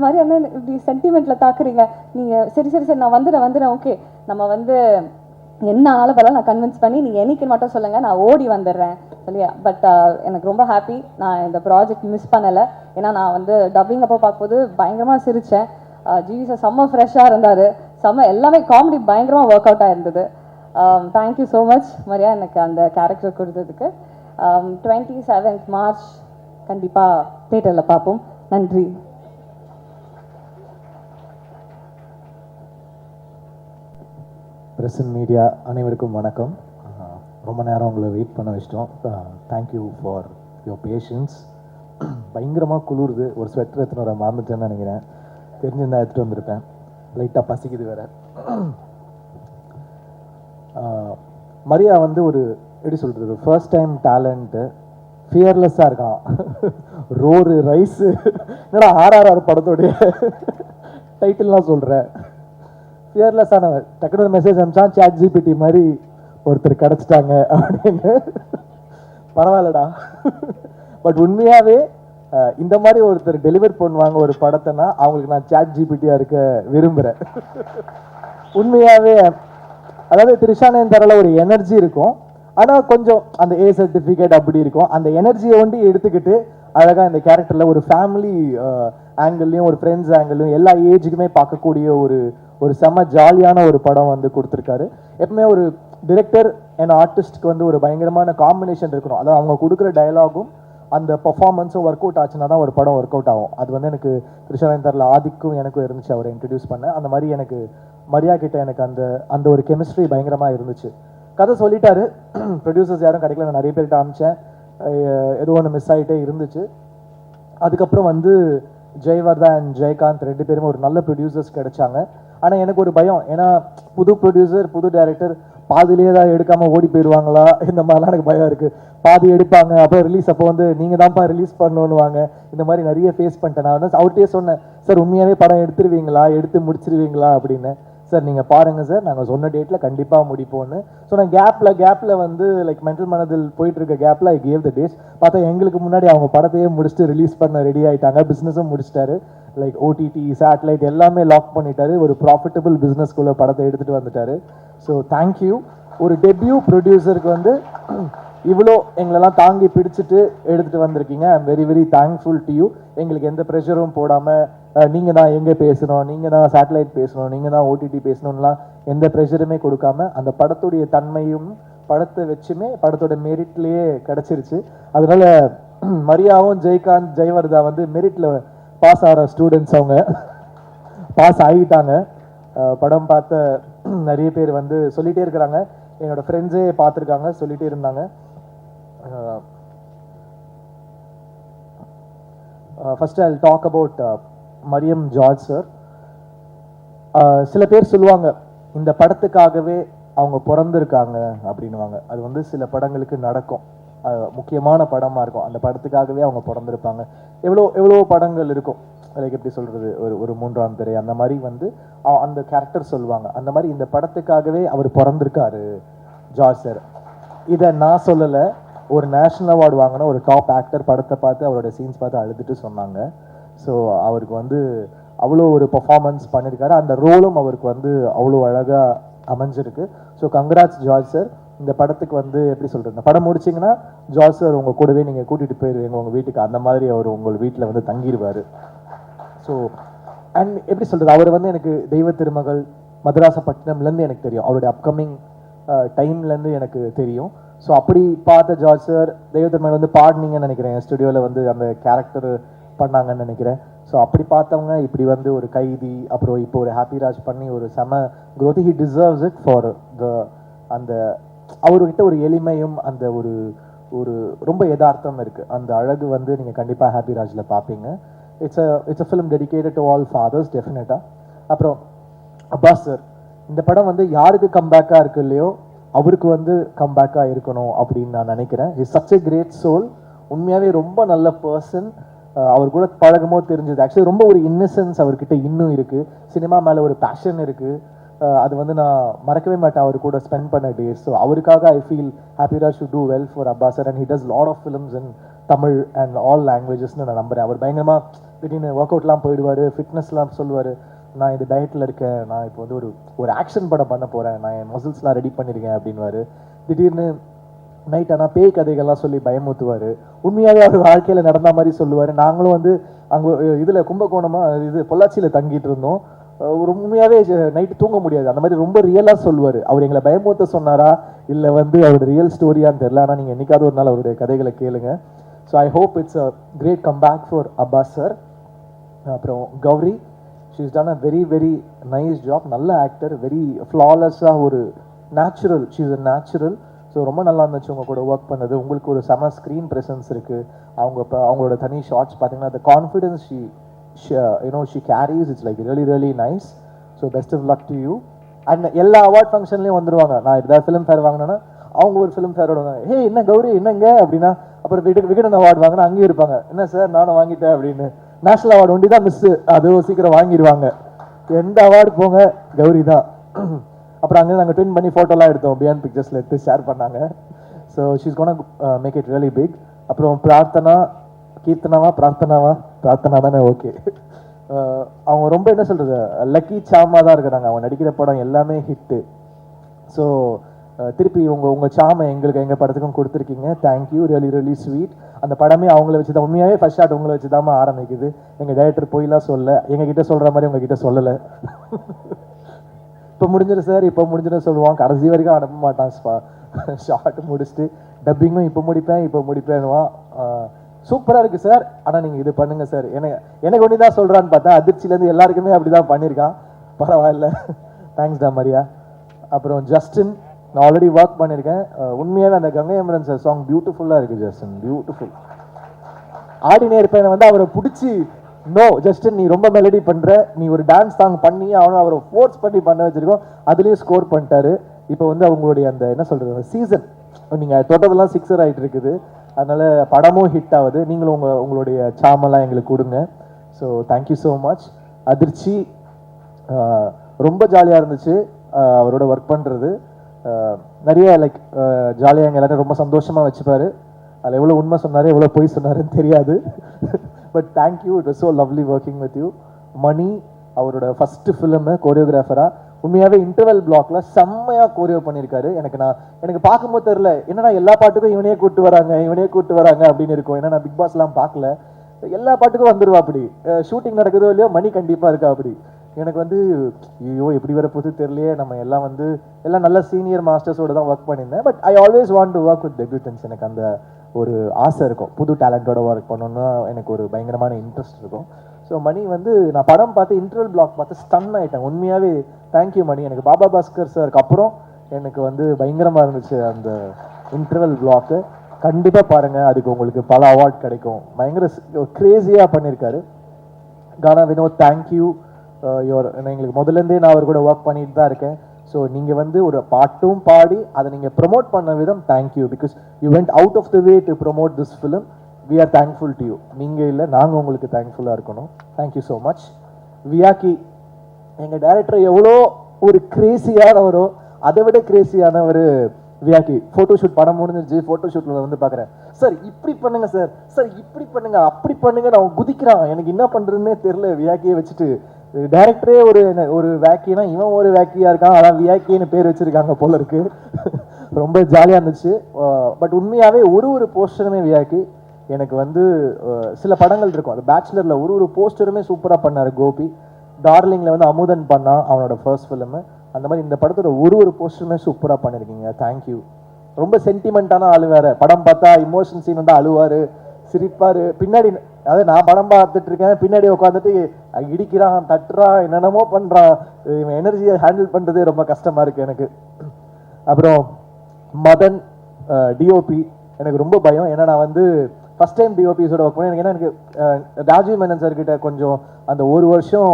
மரியா என்ன இப்படி சென்டிமெண்ட்டில் தாக்குறீங்க நீங்கள், சரி நான் வந்துடுறேன் ஓகே நம்ம வந்து என்ன ஆனாலும் பரவாயில்ல, நான் கன்வின்ஸ் பண்ணி நீங்கள் என்னைக்கு மட்டும் சொல்லுங்கள், நான் ஓடி வந்துடுறேன் சொல்லியா. பட் எனக்கு ரொம்ப ஹாப்பி, நான் இந்த ப்ராஜெக்ட் மிஸ் பண்ணலை. ஏன்னா நான் வந்து டப்பிங் அப்போ பார்க்கும்போது பயங்கரமாக சிரித்தேன். ஜிவி சார் செம்ம ஃப்ரெஷ்ஷாக இருந்தார், எல்லாமே காமெடி பயங்கரமாக ஒர்க் அவுட் ஆகிருந்தது. தேங்க்யூ ஸோ மச் மரியா எனக்கு அந்த கேரக்டர் கொடுத்ததுக்கு. 27th மார்ச் கண்டிப்பாக தேட்டரில் பார்ப்போம். நன்றி. ப்ரெஸ் அண்ட் மீடியா அனைவருக்கும் வணக்கம். ரொம்ப நேரம் உங்களை வெயிட் பண்ண வச்சிட்டோம். Thank you for your patience. பயங்கரமாக குளிருது, ஒரு ஸ்வெட்டர் எடுத்துன்னு வர மறந்துட்டேன்னு நினைக்கிறேன். தெரிஞ்சிருந்தா எடுத்துகிட்டு வந்திருப்பேன். லைட்டாக பசிக்குது வேறு. மரியா வந்து ஒரு எப்படி சொல்கிறது, ஒரு ஃபர்ஸ்ட் டைம் டேலண்ட்டு, ஃபியர்லெஸ்ஸாக இருக்கான். ரோரு ரைஸு என்னடா RRR படத்தோடைய டைட்டில்லாம் சொல்கிறேன். ஃபியர்லெஸ்ஸானவர். டக்குனு ஒரு மெசேஜ் அனுப்பிச்சான், சாட் ஜிபிடி மாதிரி ஒருத்தர் கிடச்சிட்டாங்க அப்படின்னு. பரவாயில்லடா. பட் உண்மையாகவே இந்த மாதிரி ஒருத்தர் டெலிவர் பண்ணுவாங்க ஒரு படத்தைனா அவங்களுக்கு நான் சாட் ஜிபிடியாக இருக்க விரும்புகிறேன். உண்மையாகவே அதாவது திரிஷானேன் தரல ஒரு எனர்ஜி இருக்கும், ஆனால் கொஞ்சம் அந்த A சர்டிஃபிகேட் அப்படி இருக்கும். அந்த எனர்ஜியை ஒண்டி எடுத்துக்கிட்டு அழகாக இந்த கேரக்டரில் ஒரு ஃபேமிலி ஆங்கிள்லையும் ஒரு ஃப்ரெண்ட்ஸ் ஆங்கிள்லையும் எல்லா ஏஜுக்குமே பார்க்கக்கூடிய ஒரு செம்ம ஜாலியான ஒரு படம் வந்து கொடுத்துருக்காரு. எப்பவுமே ஒரு டிரெக்டர் அண்ட் ஆர்டிஸ்ட்க்கு வந்து ஒரு பயங்கரமான காம்பினேஷன் இருக்கணும். அதாவது அவங்க கொடுக்குற டயலாகும் அந்த பர்ஃபார்மன்ஸும் ஒர்க் அவுட் ஆச்சுன்னா தான் ஒரு படம் ஒர்க் அவுட் ஆகும். அது வந்து எனக்கு கிருஷ்ணவேந்தரில் ஆதிக்கும் எனக்கும் இருந்துச்சு, அவரை இன்ட்ரடியூஸ் பண்ண. அந்த மாதிரி எனக்கு மரியா கிட்ட எனக்கு அந்த ஒரு கெமிஸ்ட்ரி பயங்கரமாக இருந்துச்சு. கதை சொல்லிட்டாரு, ப்ரொடியூசர்ஸ் யாரும் கிடைக்கல, நான் நிறைய பேர்கிட்ட அனுப்பிச்சேன், ஏதோ ஒன்று மிஸ் ஆகிட்டே இருந்துச்சு. அதுக்கப்புறம் வந்து ஜெயவர்தா அண்ட் ஜெயகாந்த் 2 பேருமே ஒரு நல்ல ப்ரொடியூசர்ஸ் கிடைச்சாங்க. ஆனால் எனக்கு ஒரு பயம், ஏன்னா புது ப்ரொடியூசர் புது டைரக்டர் பாதியிலே தான் எடுக்காமல் ஓடி போயிடுவாங்களா, இந்த மாதிரிலாம் எனக்கு பயம் இருக்குது. பாதி எடுப்பாங்க, அப்புறம் ரிலீஸ் அப்போ வந்து நீங்கள் தான்ப்பா ரிலீஸ் பண்ணணுன்னுவாங்க. இந்த மாதிரி நிறைய ஃபேஸ் பண்ணிட்டேன். நான் வந்து அவர்கிட்டயே சொன்னேன், சார் உண்மையாகவே படம் எடுத்துருவீங்களா, எடுத்து முடிச்சிருவீங்களா அப்படின்னு. சார் நீங்கள் பாருங்கள் சார், நாங்கள் சொன்ன டேட்டில் கண்டிப்பாக முடிப்போன்னு. ஸோ நான் கேப்பில் வந்து லைக் மென்டல் மனதில் போயிட்டுருக்க கேப்பில் ஐ கேவ் த டேட்ஸ். பார்த்தா எங்களுக்கு முன்னாடி அவங்க படத்தையே முடிச்சுட்டு ரிலீஸ் பண்ண ரெடி ஆகிட்டாங்க. பிஸ்னஸும் முடிச்சிட்டாரு. லைக் OTT சேட்டலைட் எல்லாமே லாக் பண்ணிட்டாரு. ஒரு ப்ராஃபிட்டபிள் பிஸ்னஸ்குள்ளே படத்தை எடுத்துகிட்டு வந்துட்டாரு. So thank you. ஒரு டெபியூ ப்ரொடியூசருக்கு வந்து இவ்வளோ எங்களெல்லாம் தாங்கி பிடிச்சிட்டு எடுத்துகிட்டு வந்திருக்கீங்க. I am very very thankful to you. எங்களுக்கு எந்த ப்ரெஷரும் போடாமல் நீங்கள் தான் எங்கே பேசணும், நீங்கள் தான் சேட்டலைட் பேசணும், நீங்கள் தான் OTT பேசணும்லாம் எந்த ப்ரெஷருமே கொடுக்காம அந்த படத்துடைய தன்மையும் படத்தை வச்சுமே படத்தோட மெரிட்லேயே கிடச்சிருச்சு. அதனால மரியாவும் ஜெயகாந்த் ஜெயவர்தா வந்து மெரிட்டில் பாஸ் ஆகிற ஸ்டூடெண்ட்ஸ், அவங்க பாஸ் ஆகிட்டாங்க. படம் பார்த்த நிறைய பேர் வந்து சொல்லிகிட்டே இருக்கிறாங்க, என்னோட ஃப்ரெண்ட்ஸே பார்த்துருக்காங்க, சொல்லிகிட்டே இருந்தாங்க. First I talk about Mariam George sir. சில பேர் சொல்லுவாங்க இந்த படத்துக்காகவே அவங்க பிறந்திருக்காங்க அப்படின்னுவாங்க. அது வந்து சில படங்களுக்கு நடக்கும், முக்கியமான படமாக இருக்கும், அந்த படத்துக்காகவே அவங்க பிறந்திருப்பாங்க. எவ்வளோ படங்கள் இருக்கும், லைக் எப்படி சொல்கிறது, ஒரு மூன்றாம் பிறை அந்த மாதிரி வந்து அந்த கேரக்டர் சொல்லுவாங்க. அந்த மாதிரி இந்த படத்துக்காகவே அவர் பிறந்திருக்காரு ஜார்ஜ் சார். இதை நான் சொல்லலை, ஒரு நேஷ்னல் அவார்டு வாங்கின ஒரு டாப் ஆக்டர் படத்தை பார்த்து அவரோட சீன்ஸ் பார்த்து அழுதுட்டு சொன்னாங்க. ஸோ அவருக்கு வந்து அவ்வளோ ஒரு பர்ஃபார்மன்ஸ் பண்ணியிருக்காரு, அந்த ரோலும் அவருக்கு வந்து அவ்வளோ அழகாக அமைஞ்சிருக்கு. So congrats George sir. இந்த படத்துக்கு வந்து எப்படி சொல்கிறது, இந்த படம் முடிச்சிங்கன்னா ஜார்ஜ் சார் உங்கள் கூடவே நீங்கள் கூட்டிகிட்டு போயிடுவீங்க உங்கள் வீட்டுக்கு, அந்த மாதிரி அவர் உங்கள் வீட்டில் வந்து தங்கிடுவார். ஸோ அண்ட் எப்படி சொல்கிறது, அவர் வந்து எனக்கு தெய்வ திருமகள் மதராசப்பட்டினம்லேருந்து எனக்கு தெரியும், அவருடைய அப்கமிங் டைம்லேருந்து எனக்கு தெரியும். ஸோ அப்படி பார்த்த ஜார்ஜ் சார் தெய்வ திருமகள் வந்து பாடினீங்கன்னு நினைக்கிறேன், ஸ்டுடியோவில் வந்து அந்த கேரக்டர் பண்ணாங்கன்னு நினைக்கிறேன். ஸோ அப்படி பார்த்தவங்க இப்படி வந்து ஒரு கைதி, அப்புறம் இப்போ ஒரு ஹாப்பி ராஜ் பண்ணி ஒரு செம growth, he deserves it for அந்த அவர்கிட்ட ஒரு எளிமையும் அந்த ஒரு ரொம்ப யதார்த்தம் இருக்குது, அந்த அழகு வந்து நீங்கள் கண்டிப்பாக ஹாப்பி ராஜில் பார்ப்பீங்க. It's a film dedicated to all fathers டெஃபினட்டாக. அப்புறம் அப்பாஸ் சார், இந்த படம் வந்து யாருக்கு கம்பேக்காக இருக்கு இல்லையோ அவருக்கு வந்து கம்பேக்காக இருக்கணும் அப்படின்னு நான் நினைக்கிறேன். Is such a great soul, உண்மையாகவே ரொம்ப நல்ல பர்சன். அவர் கூட பழகமோ தெரிஞ்சது, ஆக்சுவலி ரொம்ப ஒரு இன்னசென்ஸ் அவர்கிட்ட இன்னும் இருக்குது, சினிமா மேலே ஒரு பேஷன் இருக்குது, அது வந்து நான் மறக்கவே மாட்டேன் அவர் கூட ஸ்பெண்ட் பண்ண டேஸ். ஸோ அவருக்காக I feel happy Raj should do well for Abbas sir, and he does lot of films in Tamil and all லாங்குவேஜஸ்னு நான் நம்புகிறேன். அவர் பயங்கரமாக திடீர்னு ஒர்க் அவுட்லாம் போயிடுவார், ஃபிட்னஸ்லாம் சொல்லுவார், நான் இது டயட்டில் இருக்கேன், நான் இப்போ வந்து ஒரு ஆக்ஷன் படம் பண்ண போகிறேன், நான் என் மசில்ஸ்லாம் ரெடி பண்ணியிருக்கேன் அப்படின்வாரு. திடீர்னு நைட் ஆனால் பேய் கதைகள்லாம் சொல்லி பயமுத்துவார், உண்மையாகவே அவர் வாழ்க்கையில் நடந்த மாதிரி சொல்லுவார். நாங்களும் வந்து அங்கே இதில் கும்பகோணமாக இது பொள்ளாச்சியில் தங்கிட்டு இருந்தோம், ஒரு உண்மையாகவே நைட்டு தூங்க முடியாது, அந்த மாதிரி ரொம்ப ரியலாக சொல்லுவார். அவர் எங்களை பயமுத்த சொன்னாரா இல்லை வந்து அவருடைய ரியல் ஸ்டோரியான்னு தெரில, ஆனால் நீங்கள் என்னைக்காவது ஒரு நாள் அவருடைய கதைகளை கேளுங்க. So I hope it's a great comeback for Abbas sir. அப்புறம் Gowri, she is done a very very nice job, நல்ல ஆக்டர், வெரி ஃப்ளாலெஸ்ஸாக ஒரு natural, she is a natural. So ரொம்ப நல்லா இருந்துச்சு உங்கள் கூட ஒர்க் பண்ணது. உங்களுக்கு ஒரு செம ஸ்க்ரீன் ப்ரெசன்ஸ் இருக்குது, அவங்களோட தனி ஷார்ட்ஸ் பார்த்தீங்கன்னா the confidence she carries, it's like really really nice. So best of luck to you. And எல்லா அவார்ட் ஃபங்க்ஷன்லேயும் வந்துடுவாங்க, நான் ஏதாவது ஃபிலிம் ஃபேர் வாங்கினேன்னா அவங்க ஒரு ஃபிலிம் ஃபேரோட வாங்க, ஹே என்ன கௌரி என்னங்க அப்படின்னா, அப்புறம் விகடன் அவார்டு வாங்கினா அங்கேயும் இருப்பாங்க, என்ன சார் நானும் வாங்கிட்டேன் அப்படின்னு. நேஷனல் அவார்டு ஒண்டி தான் மிஸ்ஸு, அதுவும் சீக்கிரம் வாங்கிடுவாங்க, எந்த அவார்டு போங்க கௌரி தான். அப்புறம் அங்கே நாங்கள் ட்வின் பண்ணி ஃபோட்டோலாம் எடுத்தோம், பியாண்ட் பிக்சர்ஸில் எடுத்து ஷேர் பண்ணாங்க. So she's gonna make it really big. அப்புறம் கீர்த்தனாவா பிரார்த்தனா தானே, ஓகே. அவங்க ரொம்ப என்ன சொல்கிறது, லக்கி சாமாக தான் இருக்கிறாங்க, அவங்க நடிக்கிற படம் எல்லாமே ஹிட்டு. ஸோ திருப்பி உங்கள் சாமை எங்கள் படத்துக்கும் கொடுத்துருக்கீங்க, தேங்க்யூ, ரியலி ரியலி ஸ்வீட். அந்த படமே அவங்கள வச்சு தான், உண்மையாகவே ஃபர்ஸ்ட் ஷாட் உங்களை வச்சு தான் ஆரம்பிக்குது. எங்கள் டைரக்டர் போயெல்லாம் சொல்ல, எங்ககிட்ட சொல்கிற மாதிரி உங்ககிட்ட சொல்லலை. இப்போ முடிஞ்சிடும் சார், இப்போ முடிஞ்சிடும் சொல்லுவான், கடைசி வரைக்கும் அனுப்ப மாட்டான். ஷார்ட் முடிச்சுட்டு டப்பிங்கும் இப்போ முடிப்பேன்னுவான். சூப்பராக இருக்குது சார், ஆனால் நீங்கள் இது பண்ணுங்கள் சார், எனக்கு ஒன்று தான் சொல்கிறான்னு பார்த்தா அதிர்ச்சியிலேருந்து எல்லாருக்குமே அப்படி தான் பண்ணியிருக்கான். பரவாயில்ல, தேங்க்ஸ் டா மரியா. அப்புறம் ஜஸ்டின், நான் ஆல்ரெடி ஒர்க் பண்ணியிருக்கேன், உண்மையாகவே அந்த கங்கை அமரன் சார் சாங் பியூட்டிஃபுல்லாக இருக்குது ஜஸ்டின், பியூட்டிஃபுல். ஆடினே இருப்பேன் வந்து அவரை பிடிச்சி, நோ ஜஸ்டின் நீ ரொம்ப மெலடி பண்ணுற, நீ ஒரு டான்ஸ் சாங் பண்ணி அவரை ஃபோர்ஸ் பண்ணி பண்ண வச்சுருக்கோம், அதுலேயும் ஸ்கோர் பண்ணிட்டாரு. இப்போ வந்து அவங்களுடைய அந்த என்ன சொல்கிறது சீசன், நீங்கள் தொட்டதெல்லாம் 6 ஆகிட்டு இருக்குது, அதனால் படமும் ஹிட் ஆகுது. நீங்களும் உங்களுடைய சாமெல்லாம் எங்களுக்கு கொடுங்க. So thank you so much. அதிர்ச்சி, ரொம்ப ஜாலியாக இருந்துச்சு அவரோட ஒர்க் பண்ணுறது. நிறைய லைக் ஜாலியாக எங்கள் எல்லாரும் ரொம்ப சந்தோஷமாக வச்சுப்பார். அதில் எவ்வளோ உண்மை சொன்னார் எவ்வளோ பொய் சொன்னாருன்னு தெரியாது. But thank you, it was so lovely working with you. Mani, அவரோட ஃபஸ்ட்டு ஃபிலிமு கோரியோகிராஃபராக, உண்மையாகவே இன்டர்வல் பிளாக்ல செம்மையாக கோரியோ பண்ணியிருக்காரு. எனக்கு பார்க்கும்போது தெரில, என்னன்னா எல்லா பாட்டுக்கும் இவனே கூப்பிட்டு வராங்க அப்படின்னு இருக்கும். ஏன்னா நான் பிக் பாஸ்லாம் பார்க்கல, எல்லா பாட்டுக்கும் வந்துடுவா அப்படி. ஷூட்டிங் நடக்குதோ இல்லையோ மணி கண்டிப்பாக இருக்கா அப்படி. எனக்கு வந்து ஐயோ எப்படி வர போது தெரியலையே, நம்ம எல்லாம் வந்து எல்லாம் நல்ல சீனியர் மாஸ்டர்ஸோட தான் ஒர்க் பண்ணியிருந்தேன். But I always want to work with debutants. எனக்கு அந்த ஒரு ஆசை இருக்கும், புது டேலண்டோட ஒர்க் பண்ணணும்னா எனக்கு ஒரு பயங்கரமான இன்ட்ரெஸ்ட் இருக்கும். ஸோ மணி வந்து நான் படம் பார்த்து இன்டர்வல் பிளாக் பார்த்து ஸ்டன் ஆகிட்டேன். உண்மையாகவே தேங்க்யூ மணி. எனக்கு பாபா பாஸ்கர் சாருக்கு அப்புறம் எனக்கு வந்து பயங்கரமாக இருந்துச்சு அந்த இன்டர்வல் பிளாக்கு. கண்டிப்பாக பாருங்கள், அதுக்கு உங்களுக்கு பல அவார்ட் கிடைக்கும். பயங்கர க்ரேஸியாக பண்ணியிருக்காரு. கானா வினோத், தேங்க்யூ. எங்களுக்கு முதலேருந்தே நான் அவர் கூட ஒர்க் பண்ணிட்டு தான் இருக்கேன். ஸோ நீங்கள் வந்து ஒரு பாட்டும் பாடி அதை நீங்கள் ப்ரொமோட் பண்ண விதம் thank you. Because you went out of the way to promote this film. We are thankful to you. நீங்கள் இல்லை, நாங்கள் உங்களுக்கு தேங்க்ஃபுல்லாக இருக்கணும். Thank you so much. வியாக்கி, எங்கள் டைரக்டர் எவ்வளோ ஒரு கிரேசியானவரோ அதை விட கிரேசியான ஒரு வியாக்கி. ஃபோட்டோஷூட் படம் முடிஞ்சிருச்சு, ஃபோட்டோஷூட்டில் வந்து பார்க்குறேன், சார் இப்படி பண்ணுங்க சார், சார் இப்படி பண்ணுங்க, அப்படி பண்ணுங்க, நான் குதிக்கிறான். எனக்கு என்ன பண்ணுறதுன்னே தெரில. வியாக்கியை வச்சுட்டு டைரக்டரே ஒரு வேக்கினா இவன் ஒரு வேக்கியாக இருக்கான், அதான் வியாக்கின்னு பேர் வச்சுருக்காங்க போல இருக்கு. ரொம்ப ஜாலியாக இருந்துச்சு. பட் உண்மையாகவே ஒரு போஸ்டருமே வியாக்கி. எனக்கு வந்து சில படங்கள் இருக்கும், அது பேச்சுலரில் ஒரு போஸ்டருமே சூப்பராக பண்ணார் கோபி. டார்லிங்கில் வந்து அமுதன் பண்ணான், அவனோட ஃபர்ஸ்ட் ஃபிலிமு. அந்த மாதிரி இந்த படத்தோட ஒரு போஸ்டருமே சூப்பராக பண்ணியிருக்கீங்க. தேங்க்யூ. ரொம்ப சென்டிமெண்ட்டான ஆளு வேறு. படம் பார்த்தா இமோஷன் சீன் வந்து அழுவார், சிரிப்பார். பின்னாடி அதாவது நான் படம் பார்த்துட்டு இருக்கேன், பின்னாடி உட்காந்துட்டு இடிக்கிறான், தட்டுறான், என்னென்னமோ பண்ணுறான். எனர்ஜியை ஹேண்டில் பண்ணுறதே ரொம்ப கஷ்டமாக இருக்குது எனக்கு. அப்புறம் மதன் டிஓபி, எனக்கு ரொம்ப பயம். ஏன்னா நான் வந்து ஃபஸ்ட் டைம் டிஓபிஸோட ஒர்க் பண்ணேன். ஏன்னா எனக்கு ராஜீவ் மேனன் சார்கிட்ட கொஞ்சம் அந்த ஒரு வருஷம்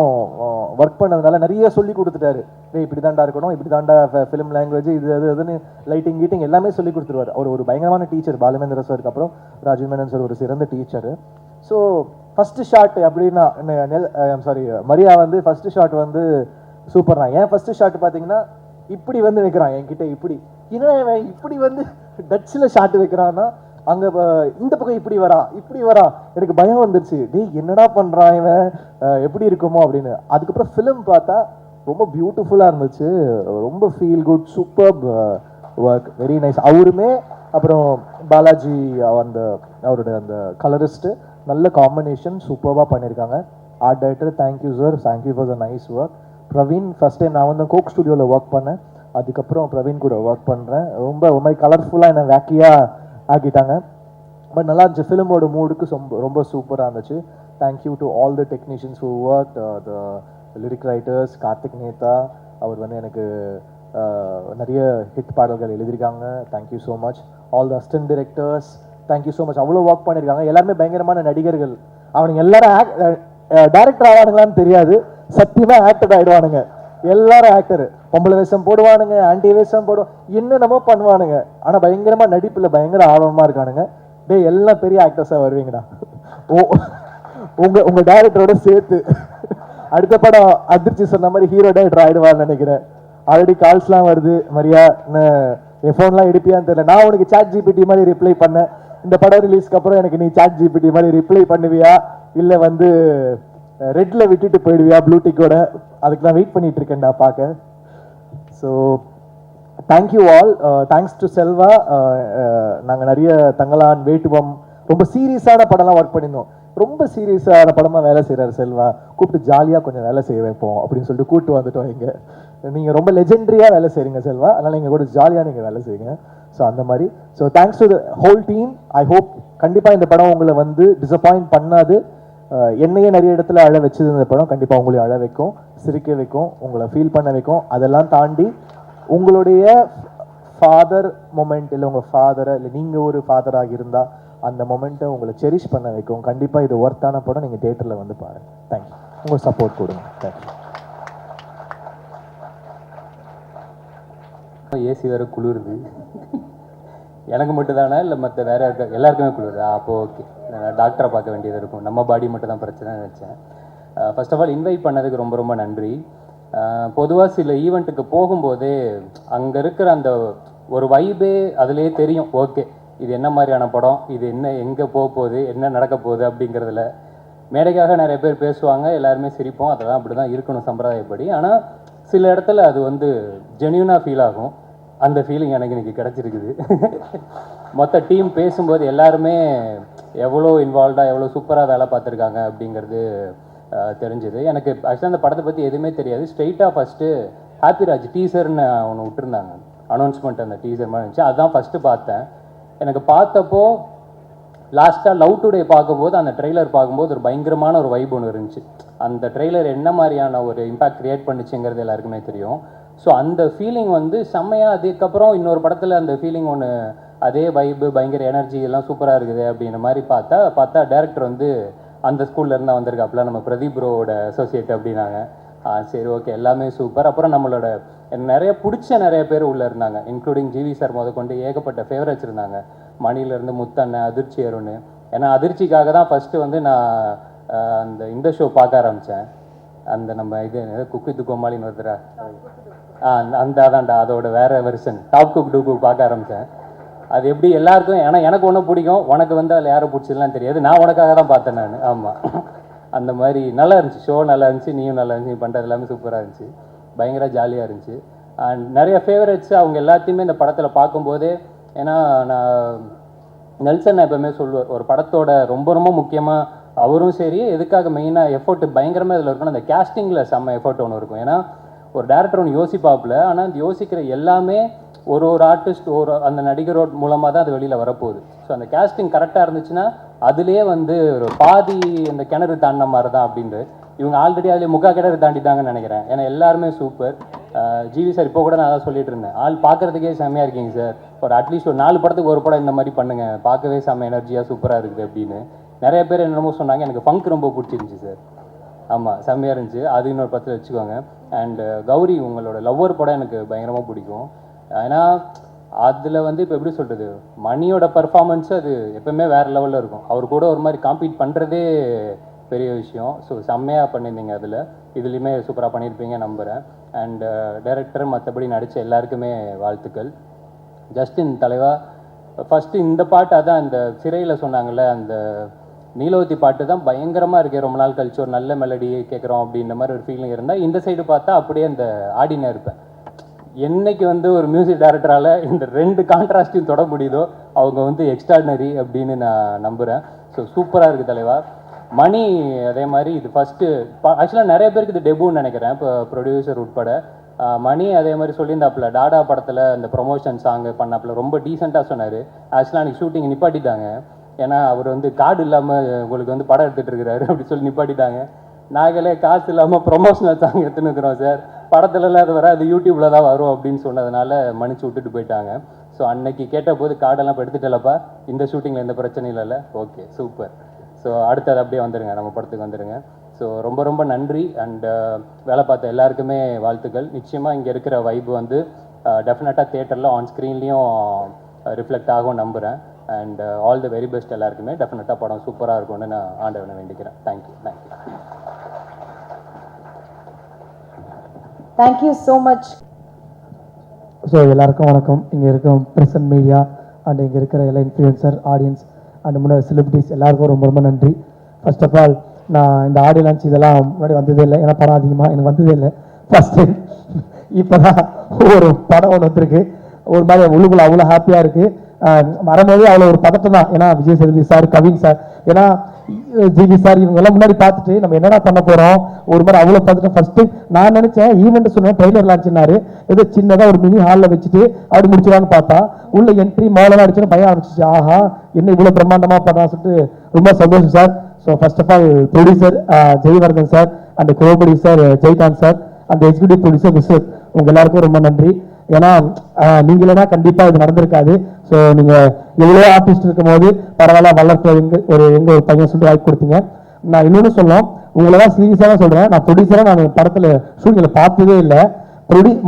ஒர்க் பண்ணதுனால நிறைய சொல்லி கொடுத்துட்டாரு. இப்படி தாண்டா இருக்கணும், இப்படி தாண்டா ஃபிலிம் லாங்குவேஜ், இது அதுன்னு லைட்டிங் கீட்டிங் எல்லாமே சொல்லி கொடுத்துருவார். அவர் ஒரு பயங்கரமான டீச்சர். பாலுமேந்திர சாருக்கு அப்புறம் ராஜீவ் மேனன் சார் ஒரு சிறந்த டீச்சர். ஸோ ஃபஸ்ட்டு ஷாட் அப்படின்னா சாரி மரியா வந்து ஃபஸ்ட்டு ஷாட் வந்து சூப்பர் தான். ஏன் ஃபஸ்ட்டு ஷாட் பார்த்தீங்கன்னா இப்படி வந்து வைக்கிறான் என்கிட்ட, இப்படி என்ன இப்படி வந்து டச்சில் ஷாட் வைக்கிறான்னா அங்கே இந்த பக்கம் இப்படி வரா. எனக்கு பயம் வந்துருச்சு, டேய் என்னடா பண்ணுறான் இவன், எப்படி இருக்குமோ அப்படின்னு. அதுக்கப்புறம் ஃபிலிம் பார்த்தா ரொம்ப பியூட்டிஃபுல்லாக இருந்துச்சு. ரொம்ப feel good, super work, very nice. அவருமே அப்புறம் பாலாஜி அவரோட அந்த கலரிஸ்ட்டு நல்ல காம்பினேஷன், சூப்பராக பண்ணியிருக்காங்க. Art director thank you sir, thank you for the nice work. Praveen, first time நான் வந்து கோக் ஸ்டுடியோவில் ஒர்க் பண்ணேன், அதுக்கப்புறம் பிரவீன் கூட ஒர்க் பண்ணுறேன். ரொம்ப ஒரு மாதிரி கலர்ஃபுல்லாக என்ன வேக்கியாக ஆக்கிட்டாங்க. பட் நல்லா இருந்துச்சு. ஃபிலிமோட மூடுக்கு ரொம்ப சூப்பராக இருந்துச்சு. Thank you to all the technicians who work, the lyric writers. Karthik Netha அவர் வந்து எனக்கு நிறைய ஹிட் பாடல்கள் எழுதியிருக்காங்க. Thank you so much. All the assistant directors, thank you so much. அவ்வளோ ஒர்க் பண்ணியிருக்காங்க. எல்லாருமே பயங்கரமான நடிகர்கள். அவனுங்க எல்லாரும் டைரக்டர் ஆவானுங்களான்னு தெரியாது, சத்தியமாக ஆக்டர் ஆகிடுவானுங்க. எல்லாரும் ஆக்டர். பொம்பளை வேஷம் போடுவானுங்க, ஆன்டி வேஷம் என்னென்னமோ பண்ணுவானுங்க. ஆனால் பயங்கரமாக நடிப்பில் பயங்கர ஆர்வமாக இருக்கானுங்க. எல்லாம் பெரிய ஆக்டர்ஸாக வருவீங்கடா உங்கள் டைரக்டரோட சேர்த்து. அடுத்த படம் அதிர்ச்சி சொன்ன மாதிரி ஹீரோ டைரக்டர் ஆகிடுவான்னு நினைக்கிறேன். ஆல்ரெடி கால்ஸ்லாம் வருது, மரியா என் ஃபோன்லாம் எடுப்பியான்னு தெரியல. நான் உனக்கு சாட் ஜிபிடி மாதிரி ரிப்ளை பண்ணேன். இந்த படம் ரிலீஸ்க்கு அப்புறம் எனக்கு நீ சாட் ஜிபிடி மாதிரி ரிப்ளை பண்ணுவியா, இல்லை வந்து ரெட்டில் விட்டுட்டு போயிடுவியா ப்ளூடிக்கோட? அதுக்கு நான் வெயிட் பண்ணிட்டு இருக்கேன்டா பார்க்க. So thank you all. Thanks to Selva. நாங்கள் நிறைய தங்கலான், வேட்டுவம், ரொம்ப சீரியஸான படம்லாம் ஒர்க் பண்ணியிருந்தோம். ரொம்ப சீரியஸான படமாக வேலை செய்கிறார் செல்வா. கூப்பிட்டு ஜாலியாக கொஞ்சம் வேலை செய்ய வைப்போம் அப்படின்னு சொல்லிட்டு கூப்பிட்டு வந்துட்டோம். இங்கே நீங்கள் ரொம்ப லெஜெண்டரியாக வேலை செய்கிறீங்க செல்வா, அதனால் நீங்கள் கூட ஜாலியாக நீங்கள் வேலை செய்யுங்க. ஸோ அந்த மாதிரி. So thanks to the whole team. I hope கண்டிப்பாக இந்த படம் உங்களை வந்து டிசப்பாயிண்ட் பண்ணாது. என்னையே நிறைய இடத்துல அழ வச்சது இந்த படம் கண்டிப்பாக உங்களையும் அழ வைக்கும், சிரிக்க வைக்கும், உங்களை ஃபீல் பண்ண வைக்கும். அதெல்லாம் தாண்டி உங்களுடைய ஃபாதர் மொமெண்ட், இல்லை உங்கள் ஃபாதரை, இல்லை நீங்கள் ஒரு ஃபாதராக இருந்தால் அந்த மொமெண்ட்டை உங்களை செரிஷ் பண்ண வைக்கும். கண்டிப்பாக இது ஒர்த்தான படம். நீங்கள் தியேட்டரில் வந்து பாருங்கள். தேங்க்யூ. உங்கள் சப்போர்ட் கொடுங்க. தேங்க்யூ. ஏசி வேறு குளிருது. எனக்கு மட்டும் தானே இல்லை மற்ற வேறு எல்லாருக்குமே குளிருது? அப்போது ஓகே, டாக்டரை பார்க்க வேண்டியது இருக்கும். நம்ம பாடி மட்டும் தான் பிரச்சனை நினச்சேன். ஃபர்ஸ்ட் ஆஃப் ஆல் இன்வைட் பண்ணதுக்கு ரொம்ப ரொம்ப நன்றி. பொதுவாக சில ஈவெண்ட்டுக்கு போகும்போதே அங்கே இருக்கிற அந்த ஒரு வைபே அதுலேயே தெரியும். ஓகே, இது என்ன மாதிரியான படம், இது என்ன, எங்கே போக போகுது, என்ன நடக்க போகுது அப்படிங்கிறதுல. மேடைக்காக நிறைய பேர் பேசுவாங்க, எல்லாருமே சிரிப்போம், அதெல்லாம் அப்படி தான் இருக்கணும் சம்பிரதாயப்படி. ஆனால் சில இடத்துல அது வந்து ஜென்யூனாக ஃபீல் ஆகும். அந்த ஃபீலிங் எனக்கு இன்றைக்கி கிடச்சிருக்குது. மொத்த டீம் பேசும்போது எல்லாருமே எவ்வளோ இன்வால்வ்டாக, எவ்வளோ சூப்பராக வேலை பார்த்துருக்காங்க அப்படிங்கிறது தெரிஞ்சது. எனக்கு ஆக்சுவலாக அந்த படத்தை பற்றி எதுவுமே தெரியாது. ஸ்ட்ரெயிட்டாக ஃபஸ்ட்டு ஹாப்பிராஜ் டீசர்னு ஒன்று விட்டுருந்தாங்க, அனௌன்ஸ்மெண்ட் அந்த டீசர் மாதிரி இருந்துச்சு. அதுதான் ஃபஸ்ட்டு பார்த்தேன். எனக்கு பார்த்தப்போ லாஸ்ட்டாக லவ் டுடே பார்க்கும்போது அந்த ட்ரெய்லர் பார்க்கும்போது ஒரு பயங்கரமான ஒரு வைப் ஒன்று இருந்துச்சு. அந்த ட்ரெய்லர் என்ன மாதிரியான ஒரு இம்பாக்ட் க்ரியேட் பண்ணிச்சுங்கிறது எல்லாருக்குமே தெரியும். ஸோ அந்த ஃபீலிங் வந்து செம்மையாக, அதுக்கப்புறம் இன்னொரு படத்தில் அந்த ஃபீலிங் ஒன்று, அதே வைப்பு பயங்கர எனர்ஜி எல்லாம் சூப்பராக இருக்குது அப்படின்ற மாதிரி பார்த்தா டேரக்டர் வந்து அந்த ஸ்கூல்லேருந்து தான் வந்திருக்காப்புல, நம்ம பிரதீப் ப்ரோவோட அசோசியேட் அப்படின்னாங்க. சரி ஓகே, எல்லாமே சூப்பர். அப்புறம் நம்மளோட நிறைய பிடிச்ச நிறைய பேர் உள்ளே இருந்தாங்க, இன்க்ளூடிங் ஜிவி சார் முதற்கொண்டு ஏகப்பட்ட ஃபேவரட்ஸ் இருந்தாங்க. மணிலேருந்து முத்தண்ணன், அதிர்ச்சி அருண். ஏன்னா அதிர்ச்சிக்காக தான் ஃபஸ்ட்டு வந்து நான் இந்த ஷோ பார்க்க ஆரம்பித்தேன். அந்த நம்ம இது குக்கு வித் கோமாளின்னு ஒருத்தரா, அந்த அதான்டா, அதோட வேறு வெர்ஷன் டாப் குக் டூக்கு பார்க்க ஆரம்பித்தேன். அது எப்படி எல்லாருக்கும், ஏன்னா எனக்கு ஒன்றும் பிடிக்கும், உனக்கு வந்து அதில் யாரை பிடிச்சதுலாம் தெரியாது, நான் உனக்காக தான் பார்த்தேன் நான். ஆமாம், அந்த மாதிரி நல்லா இருந்துச்சு ஷோ, நல்லா இருந்துச்சு, நீயும் நல்லா இருந்துச்சு, நீ பண்ணுறது எல்லாமே சூப்பராக இருந்துச்சு, பயங்கர ஜாலியாக இருந்துச்சு. அண்ட் நிறைய ஃபேவரட்ஸ் அவங்க எல்லாத்தையுமே இந்த படத்தில் பார்க்கும்போதே, ஏன்னா நான் நெல்சன் எப்பவுமே சொல்லுவார், ஒரு படத்தோட ரொம்ப ரொம்ப முக்கியமாக அவரும் சரி, எதுக்காக மெயினாக எஃபோர்ட் பயங்கரமாக இதில் இருக்கணும், அந்த கேஸ்டிங்கில் செம்ம எஃபோர்ட் ஒன்று இருக்கும். ஏன்னா ஒரு டேரக்டர் ஒன்று யோசிப்பாப்புல, ஆனால் அந்த யோசிக்கிற எல்லாமே ஒரு ஆர்டிஸ்ட், அந்த நடிகரோட மூலமாக தான் அது வெளியில் வரப்போகுது. ஸோ அந்த கேஸ்டிங் கரெக்டாக இருந்துச்சுன்னா அதுலேயே வந்து ஒரு பாதி இந்த கிணறு தாண்டின மாதிரி தான் அப்படின்ட்டு. இவங்க ஆல்ரெடி அதிலே கிணறு தாண்டிட்டாங்கன்னு நினைக்கிறேன். ஏன்னா எல்லாருமே சூப்பர். ஜிவி சார் இப்போ கூட நான் அதான் சொல்லிட்டு இருந்தேன், ஆள் பார்க்குறதுக்கே செம்மையாக இருக்கீங்க சார், ஒரு அட்லீஸ்ட் ஒரு 4 படத்துக்கு ஒரு படம் இந்த மாதிரி பண்ணுங்கள், பார்க்கவே செம்ம எனர்ஜியாக சூப்பராக இருக்குது அப்படின்னு நிறைய பேர் என்னமோ சொன்னாங்க. எனக்கு ஃபங்க் ரொம்ப பிடிச்சிருந்துச்சி சார். ஆமாம், செம்மையாக இருந்துச்சு. அது இன்னொரு படத்தில் வச்சுக்கோங்க. அண்டு கௌரி, உங்களோட லவ்வர் படம் எனக்கு பயங்கரமாக பிடிக்கும். ஏன்னா அதில் வந்து இப்போ எப்படி சொல்கிறது, மணியோட பர்ஃபார்மன்ஸு அது எப்போவுமே வேறு லெவலில் இருக்கும். அவர் கூட ஒரு மாதிரி காம்பீட் பண்ணுறதே பெரிய விஷயம். ஸோ செம்மையாக பண்ணியிருந்தீங்க, அதில் இதுலேயுமே சூப்பராக பண்ணியிருப்பீங்க நம்புகிறேன். அண்டு டைரக்டர் மற்றபடி நடித்த எல்லாருக்குமே வாழ்த்துக்கள். ஜஸ்டின் தலைவா, ஃபஸ்ட்டு இந்த பாட்டு, அதான் இந்த சிறையில் சொன்னாங்கள்ல, அந்த நீலவதி பாட்டு தான் பயங்கரமாக இருக்கே, ரொம்ப நாள் கழிச்சு ஒரு நல்ல மெலடி கேட்குறோம் அப்படின்ற மாதிரி ஒரு ஃபீலிங் இருந்தால், இந்த சைடு பார்த்தா அப்படியே அந்த ஆடினா இருப்பேன். என்னைக்கு வந்து ஒரு மியூசிக் டைரக்டரால் இந்த 2 கான்ட்ராஸ்டையும் தொட முடியுதோ அவங்க வந்து எக்ஸ்ட்ராடினரி அப்படின்னு நான் நம்புகிறேன். ஸோ சூப்பராக இருக்குது தலைவா. மணி அதே மாதிரி இது ஃபஸ்ட்டு, ஆக்சுவலாக நிறைய பேருக்கு இது டெபுன்னு நினைக்கிறேன், இப்போ ப்ரொடியூசர் உட்பட. மணி அதே மாதிரி சொல்லியிருந்தாப்புல, டாடா படத்தில் அந்த ப்ரொமோஷன் சாங்கு பண்ணாப்புல ரொம்ப டீசெண்டாக சொன்னார். ஆக்சுவலாக அன்றைக்கி ஷூட்டிங் நிப்பாட்டிட்டாங்க, ஏன்னா அவர் வந்து கார்டு இல்லாமல் உங்களுக்கு வந்து படம் எடுத்துகிட்டு இருக்கிறாரு அப்படி சொல்லி நிப்பாட்டிட்டாங்க. நாங்களே காசு இல்லாமல் ப்ரொமோஷனல் சாங் எடுத்துன்னு இருக்கிறோம் சார், படத்துலலாம் அது வராது, யூடியூப்பில் தான் வரும் அப்படின்னு சொன்னதுனால மன்னிச்சு விட்டுட்டு போயிட்டாங்க. ஸோ அன்னைக்கு கேட்ட போது கார்டெல்லாம் இப்போ எடுத்துட்டலப்பா, இந்த ஷூட்டிங்கில் எந்த பிரச்சனையும் இல்லைல்ல, ஓகே சூப்பர். ஸோ அடுத்தது அப்படியே வந்துடுங்க, நம்ம படத்துக்கு வந்துடுங்க. ஸோ ரொம்ப ரொம்ப நன்றி. அண்ட் வேலை பார்த்த எல்லாருக்குமே வாழ்த்துக்கள். நிச்சயமாக இங்கே இருக்கிற வைப் வந்து டெஃபினட்டாக தியேட்டரில் ஆன் ஸ்க்ரீன்லேயும் ரிஃப்ளெக்ட் ஆகும் நம்புகிறேன். And all the very best எல்லாருக்குமே. டெஃபினட்டாக படம் சூப்பராக இருக்கும்னு நான் ஆண்டவனை வேண்டிக்கிறேன். Thank you. Thank you so much. So எல்லாருக்கும் வணக்கம். இங்கே இருக்க ப்ரெசன்ட் மீடியா அண்ட் இங்கே இருக்கிற எல்லா இன்ஃப்ளூயன்சர், ஆடியன்ஸ் அண்ட் முன்னாடி செலிபிரிட்டிஸ் எல்லாருக்கும் ரொம்ப ரொம்ப நன்றி. ஃபர்ஸ்ட் ஆஃப் ஆல், நான் இந்த ஆடியோ லான்ச் இதெல்லாம் முன்னாடி வந்ததே இல்லை, ஏன்னா படம் அதிகமாக எனக்கு வந்ததே இல்லை, ஃபஸ்ட் டைம். இப்போ தான் ஒரு படம் ஒன்று வந்திருக்கு, ஒரு மாதிரி உள்ளுக்குள்ள அவ்வளோ ஹாப்பியாக இருக்குது. வரும்போது அவ்வளோ ஒரு பதட்டம் தான், ஏன்னா விஜய் சேதுபதி சார், கவின் சார், ஏன்னா ஜிவி சார் இவங்கெல்லாம் முன்னாடி பார்த்துட்டு நம்ம என்னடா பண்ண போகிறோம், ஒரு மாதிரி அவ்வளோ பார்த்துட்டு ஃபஸ்ட்டு நான் நினச்சேன் ஈவெண்ட் சொன்னேன், ட்ரெய்லர் லான்ச்னாரு, ஏதோ சின்னதாக ஒரு மினி ஹாலில் வச்சுட்டு அப்படி முடிச்சிடலான்னு பார்த்தா உள்ள என்ட்ரி மாலெல்லாம் அடிச்சுன்னு பயம் ஆரம்பிச்சிச்சு. ஆஹா, என்ன இவ்வளோ பிரம்மாண்டமாக பண்ணான்னு சொல்லிட்டு ரொம்ப சந்தோஷம் sir. So first of all producer Jaivardhan sir and co producer Jaikanth sir and executive producer Vishwath, உங்கள் எல்லாருக்கும் ரொம்ப நன்றி. ஏன்னா நீங்களா கண்டிப்பாக இது நடந்திருக்காது. ஸோ நீங்கள் எவ்வளோ ஆர்டிஸ்ட் இருக்கும் போது பரவாயில்ல, வளர்க்க எங்க ஒரு பையன் சொல்லிட்டு வாய்ப்பு கொடுத்தீங்க. நான் இன்னொன்று சொல்லலாம், உங்களை தான் சீரியஸாக தான் சொல்கிறேன், நான் ப்ரொடியூசராக நான் படத்தில் ஷூட்டிங்கில் பார்த்ததே இல்லை.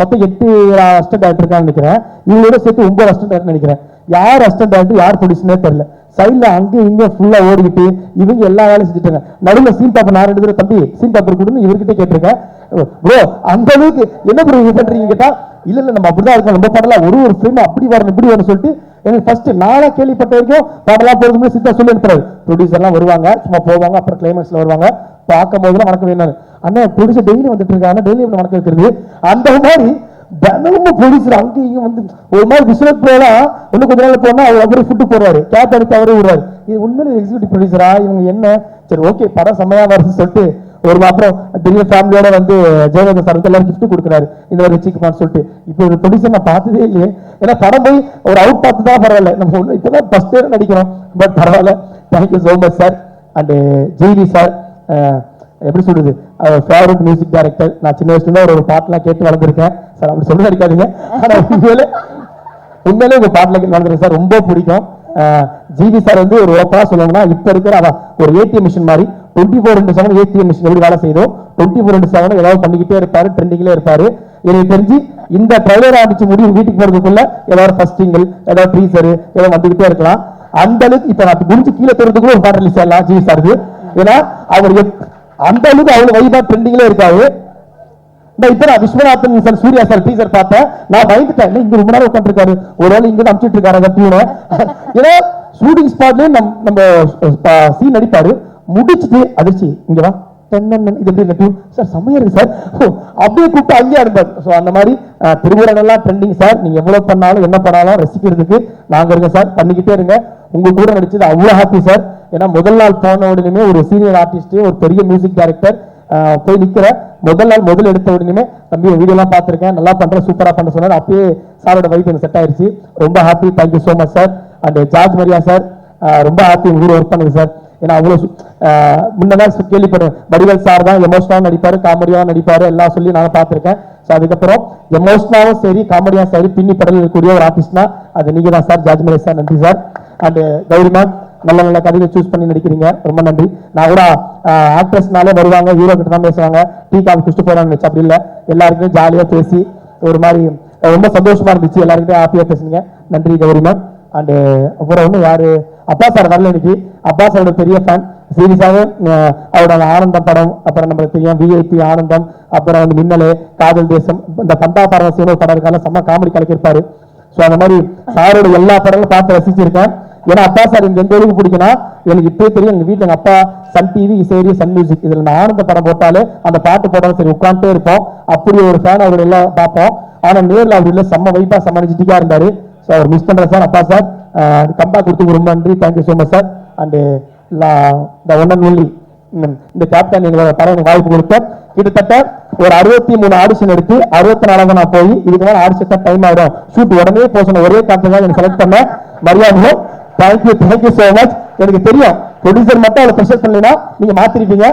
மொத்தம் 8 அசிஸ்டன்ட் டேரக்டர் இருக்கான்னு நினைக்கிறேன், இவங்களோட சேர்த்து 9 அசிஸ்டன்ட் டேரக்டர் நினைக்கிறேன். யார் அசிஸ்டன்ட் டேரக்டர் யார் ப்ரொடியூசர்னே தெரியல. சைடில் அங்கேயும் இங்கே ஃபுல்லாக ஓடிக்கிட்டு இவங்க எல்லா வேலையும் செஞ்சுட்டாங்க. நடுவில் சீன் பேப்பர் நான் 2 தடவை தம்பி சீன் பேப்பர் கொடுன்னு இவர்கிட்ட கேட்டிருக்கேன். ப்ரோ அந்த அளவுக்கு என்ன ப்ரோ இது பண்ணுறீங்க கேட்டால், இல்லை நம்ம அப்படிதான் இருக்கோம், நம்ம படலாம் ஒரு ஃப்ரேம் அப்படி வரணும் இப்படி வரணும் சொல்லிட்டு எனக்கு ஃபர்ஸ்ட் நாளாக கேள்விப்பட்ட வரைக்கும் படலாம் போகிறதுக்கு சித்தா சொல்லி அனுப்புறாரு. ப்ரொடியூசர்லாம் வருவாங்க, சும்மா போவாங்க, அப்புறம் கிளைமேக்ஸில் வருவாங்க, பார்க்கும் போதுலாம் வணக்கம் வேணும். அண்ணா ப்ரொடியூசர் டெய்லி வந்துட்டு இருக்காங்க, டெய்லி எப்படி வணக்கம் வைக்கிறது, அந்த மாதிரி தினமும் ப்ரொடியூசர் அங்கேயும் இங்கே வந்து ஒரு மாதிரி விஸ்வத் போலாம். இன்னும் கொஞ்ச நாள் போனால் அவர் அவரே ஃபுட்டு போடுறாரு, கேப் அடித்து அவரே விடுறாரு. இது உண்மையிலே எக்ஸிக்யூட்டிவ் ப்ரொடியூசரா இவங்க என்ன? சரி ஓகே, படம் செம்மையாக வருது சொல்லிட்டு ஒரு அப்புறம் திடீர்னு ஃபேமிலியோட வந்து ஜெயலலிதா சார் வந்து எல்லாரும் gift கொடுக்குறாரு இந்த மாதிரி வச்சுக்குமான்னு சொல்லிட்டு. இப்போ ஒரு ப்ரொடியூசர் நான் பார்த்ததே இல்லையே. ஏன்னா படம் போய் ஒரு அவுட் பார்த்து தான் பரவாயில்ல, நம்ம இப்போதான் ஃபர்ஸ்ட் இயர் நடிக்கிறோம், பட் பரவாயில்ல. Thank you so much sir. And GV sir, எப்படி சொல்றது, அவர் ஃபேவரட் மியூசிக் டைரக்டர். நான் சின்ன வயசுல இருந்து ஒரு பாட்டெல்லாம் கேட்டு வளர்ந்துருக்கேன் சார். அப்படி சொல்ல நடிக்காதீங்க, ஆனால் உண்மையிலே உங்க பாட்டில் கேட்டு வளர்ந்துருக்கேன் சார், ரொம்ப பிடிக்கும். ஜிவி சார் வந்து ஒரு ஓப்பனா சொல்லணும்னா இப்ப இருக்கிற ஒரு ஏடிஎம் மிஷின் மாதிரி 24/7 ஏடிஎம் மிஷின் எப்படி வேலை செய்தோ 24/7 ஏதாவது பண்ணிக்கிட்டே இருப்பாரு, ட்ரெண்டிங்ல இருப்பாரு. எனக்கு தெரிஞ்சு இந்த ட்ரைலர் அடிச்சு முடிவு வீட்டுக்கு போறதுக்குள்ள ஏதாவது ஃபர்ஸ்ட் சிங்கிள், ஏதாவது டீசர் ஏதாவது வந்துகிட்டே இருக்கலாம். அந்த அளவுக்கு இப்ப நான் முடிஞ்சு கீழே தருறதுக்குள்ள ஒரு பாட்டு ரிலீஸ் ஆகலாம் ஜிவி சாருக்கு. ஏன்னா அவர் அந்த அளவுக்கு அவ்வளவு வைபா ட்ரெண்டிங்ல இருக்காரு. இப்ப நான் Viswanathan sir, Suriya sir teaser பார்த்தேன், நான் பயந்துட்டேன். இங்க ரொம்ப நேரம் உட்காந்துருக்காரு, ஒருவேளை இங்க அனுப்பிச்சிட்டு இருக்காரு தூண. ஏன்னா ஷூட்டிங் ஸ்பாட்லயே நம்ம சீன் நடிப்பாரு, முடிச்சுட்டு அதிர்ச்சி இங்க வா இது எப்படி சார் செம்மையா இருக்கு சார், அப்படியே கூப்பிட்டு அங்கேயே அனுப்பாரு. ஸோ அந்த மாதிரி திருமுறைகள்லாம் ட்ரெண்டிங் சார். நீங்க எவ்வளவு பண்ணாலும் என்ன பண்ணாலும் ரசிக்கிறதுக்கு நாங்க இருக்கோம் சார், பண்ணிக்கிட்டே இருங்க. உங்க கூட நடிச்சது அவ்வளவு ஹாப்பி சார். ஏன்னா முதல் நாள் போன உடனே ஒரு சீனியர் ஆர்டிஸ்ட், ஒரு பெரிய மியூசிக் டைரக்டர் போய் நிக்கிற முதல் நாள் முதல் எடுத்த உடனே தம்பி வீடியோலாம் பார்த்துருக்கேன், நல்லா பண்றேன், சூப்பரா பண்ண சொன்னார். அப்பயே சாரோட வைப் எனக்கு செட் ஆயிருச்சு, ரொம்ப happy. Thank you so much sir. And George Maria sir, ரொம்ப ஹாப்பி உங்க கூட ஒர்க் பண்ணுது சார். ஏன்னா அவ்வளவு முன்னதான் கேள்விப்படுறேன், வடிவேல் சார் தான் எமோஷனாவும் நடிப்பாரு, காமெடியாவும் நடிப்பாரு, எல்லாம் சொல்லி நான் பார்த்திருக்கேன். ஸோ அதுக்கப்புறம் எமோஷனாவும் சரி காமெடியா சரி பின்னி படல் கூடிய ஒரு ஆர்டிஸ்ட்னா அது நீங்க தான் சார், ஜார்ஜ் மரியா சார். நன்றி சார். அண்ட் கௌரிமா, நல்ல நல்ல கதையை சூஸ் பண்ணி நடிக்கிறீங்க, ரொம்ப நன்றி. நான் கூட ஆக்ட்ரஸ்னாலே வருவாங்க, ஹீரோ கிட்ட தான் பேசுவாங்க, டீ காஃபி குடிச்சிட்டு போறான்னு நினைச்சு, அப்படி இல்லை, எல்லாருக்குமே ஜாலியா பேசி ஒரு மாதிரி ரொம்ப சந்தோஷமா இருந்துச்சு, எல்லாருக்கிட்டையும் ஹாப்பியா பேசுனீங்க. நன்றி கௌரிமா. அண்டு அப்புறம் ஒன்று யாரு, அப்பா சார் வரல இன்னைக்கு. அப்பா சாரோட பெரிய ஃபேன், சீரியஸாக அவரோட ஆனந்தம் படம், அப்புறம் நம்மளுக்கு தெரியும் விஐபி ஆனந்தம், அப்புறம் வந்து மின்னலே, காதல் தேசம், இந்த பந்தா பரவசியம் படம் இருக்கால, செம்ம காமெடி கலக்கிருப்பாரு. ஸோ அந்த மாதிரி சாரோட எல்லா படங்களும் பார்த்து ரசிச்சிருக்கேன். ஏன்னா அப்பா சார் எனக்கு எந்த அளவுக்கு பிடிக்கும்னா, எனக்கு இப்பயே தெரியும், எங்க வீட்டுல எங்க அப்பா சன் டிவி, இசைரி, சன் மியூசிக், இதுல நான் ஆனந்த படம் போட்டாலே அந்த பாட்டு போட்டாலும் சரி உட்காந்துட்டே இருப்போம். அப்படி ஒரு ஃபேன் அவர் எல்லாம் பார்ப்போம். ஆனா நேரில் அவர் இல்லை, செம்ம வைப்பா செம்ம எனர்ஜெட்டிக்கா இருந்தாரு. ஸோ அவர் மிஸ் பண்றேன் சார். அப்பா சார் கம்பா கொடுத்து ரொம்ப நன்றி, thank you so much sir. And இந்த ஒன் அண்ட் ஒன்லி இந்த கேப்டன் எங்களோட படம் வாய்ப்பு கொடுத்த கிட்டத்தட்ட ஒரு 63 ஆடிஷன் எடுத்து 64 நான் போய் இதுக்கு மேலே ஆடிஷன் டைம் ஆயிடும், ஷூட் உடனே போசன ஒரே கேப்டன் தான் எனக்கு செலக்ட் பண்ண மரியாதை. Thank you so much. எனக்கு தெரியும் ப்ரொடியூசர் மட்டும் அவளை ப்ரெஷர் பண்ணலைன்னா நீங்க மாத்திருப்பீங்க.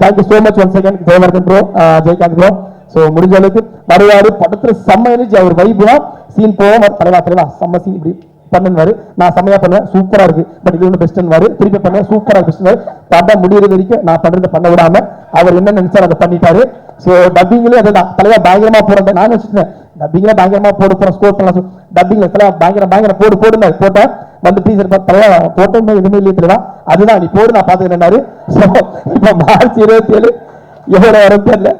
Thank you so much one second Jayavardhan bro, Jayakanth bro. So முடிஞ்ச அளவுக்கு வருவாரு, படத்துல செம்ம எனர்ஜி, அவர் வைப்புனா சீன் போவோம், தலைவா செம்ம சீன் இப்படி பண்ணுவாரு, நான் செம்மையா பண்ணுவேன், சூப்பரா இருக்கு, பட் இது ஒன்று பெஸ்ட் வாரு, திருப்பி பண்ண சூப்பரா பெஸ்ட், படம் முடியறது வரைக்கும் நான் பண்றதை பண்ண விடாம அவர் என்ன நினைச்சாரு அதை பண்ணிட்டாரு. ஸோ டப்பிங்லேயே அதுதான் தலைவா பயங்கரமா போடுறேன், நான் வச்சுட்டேன் டப்பிங்ல பயங்கரமா போட போறேன், ஸ்கோர் பண்ணலாம், டப்பிங்ல தலைவா பயங்கர போடுங்க போட்டேன், வந்து டீச்சர் தலைவா போட்டோமே எதுவுமே இல்லையே தலைவா, அதுதான் நீ போடு நான் பார்த்துக்கிட்டேன்னாரு. ஸோ இப்போ மார்ச் 27 எவ்வளோ வரும் தெரியல,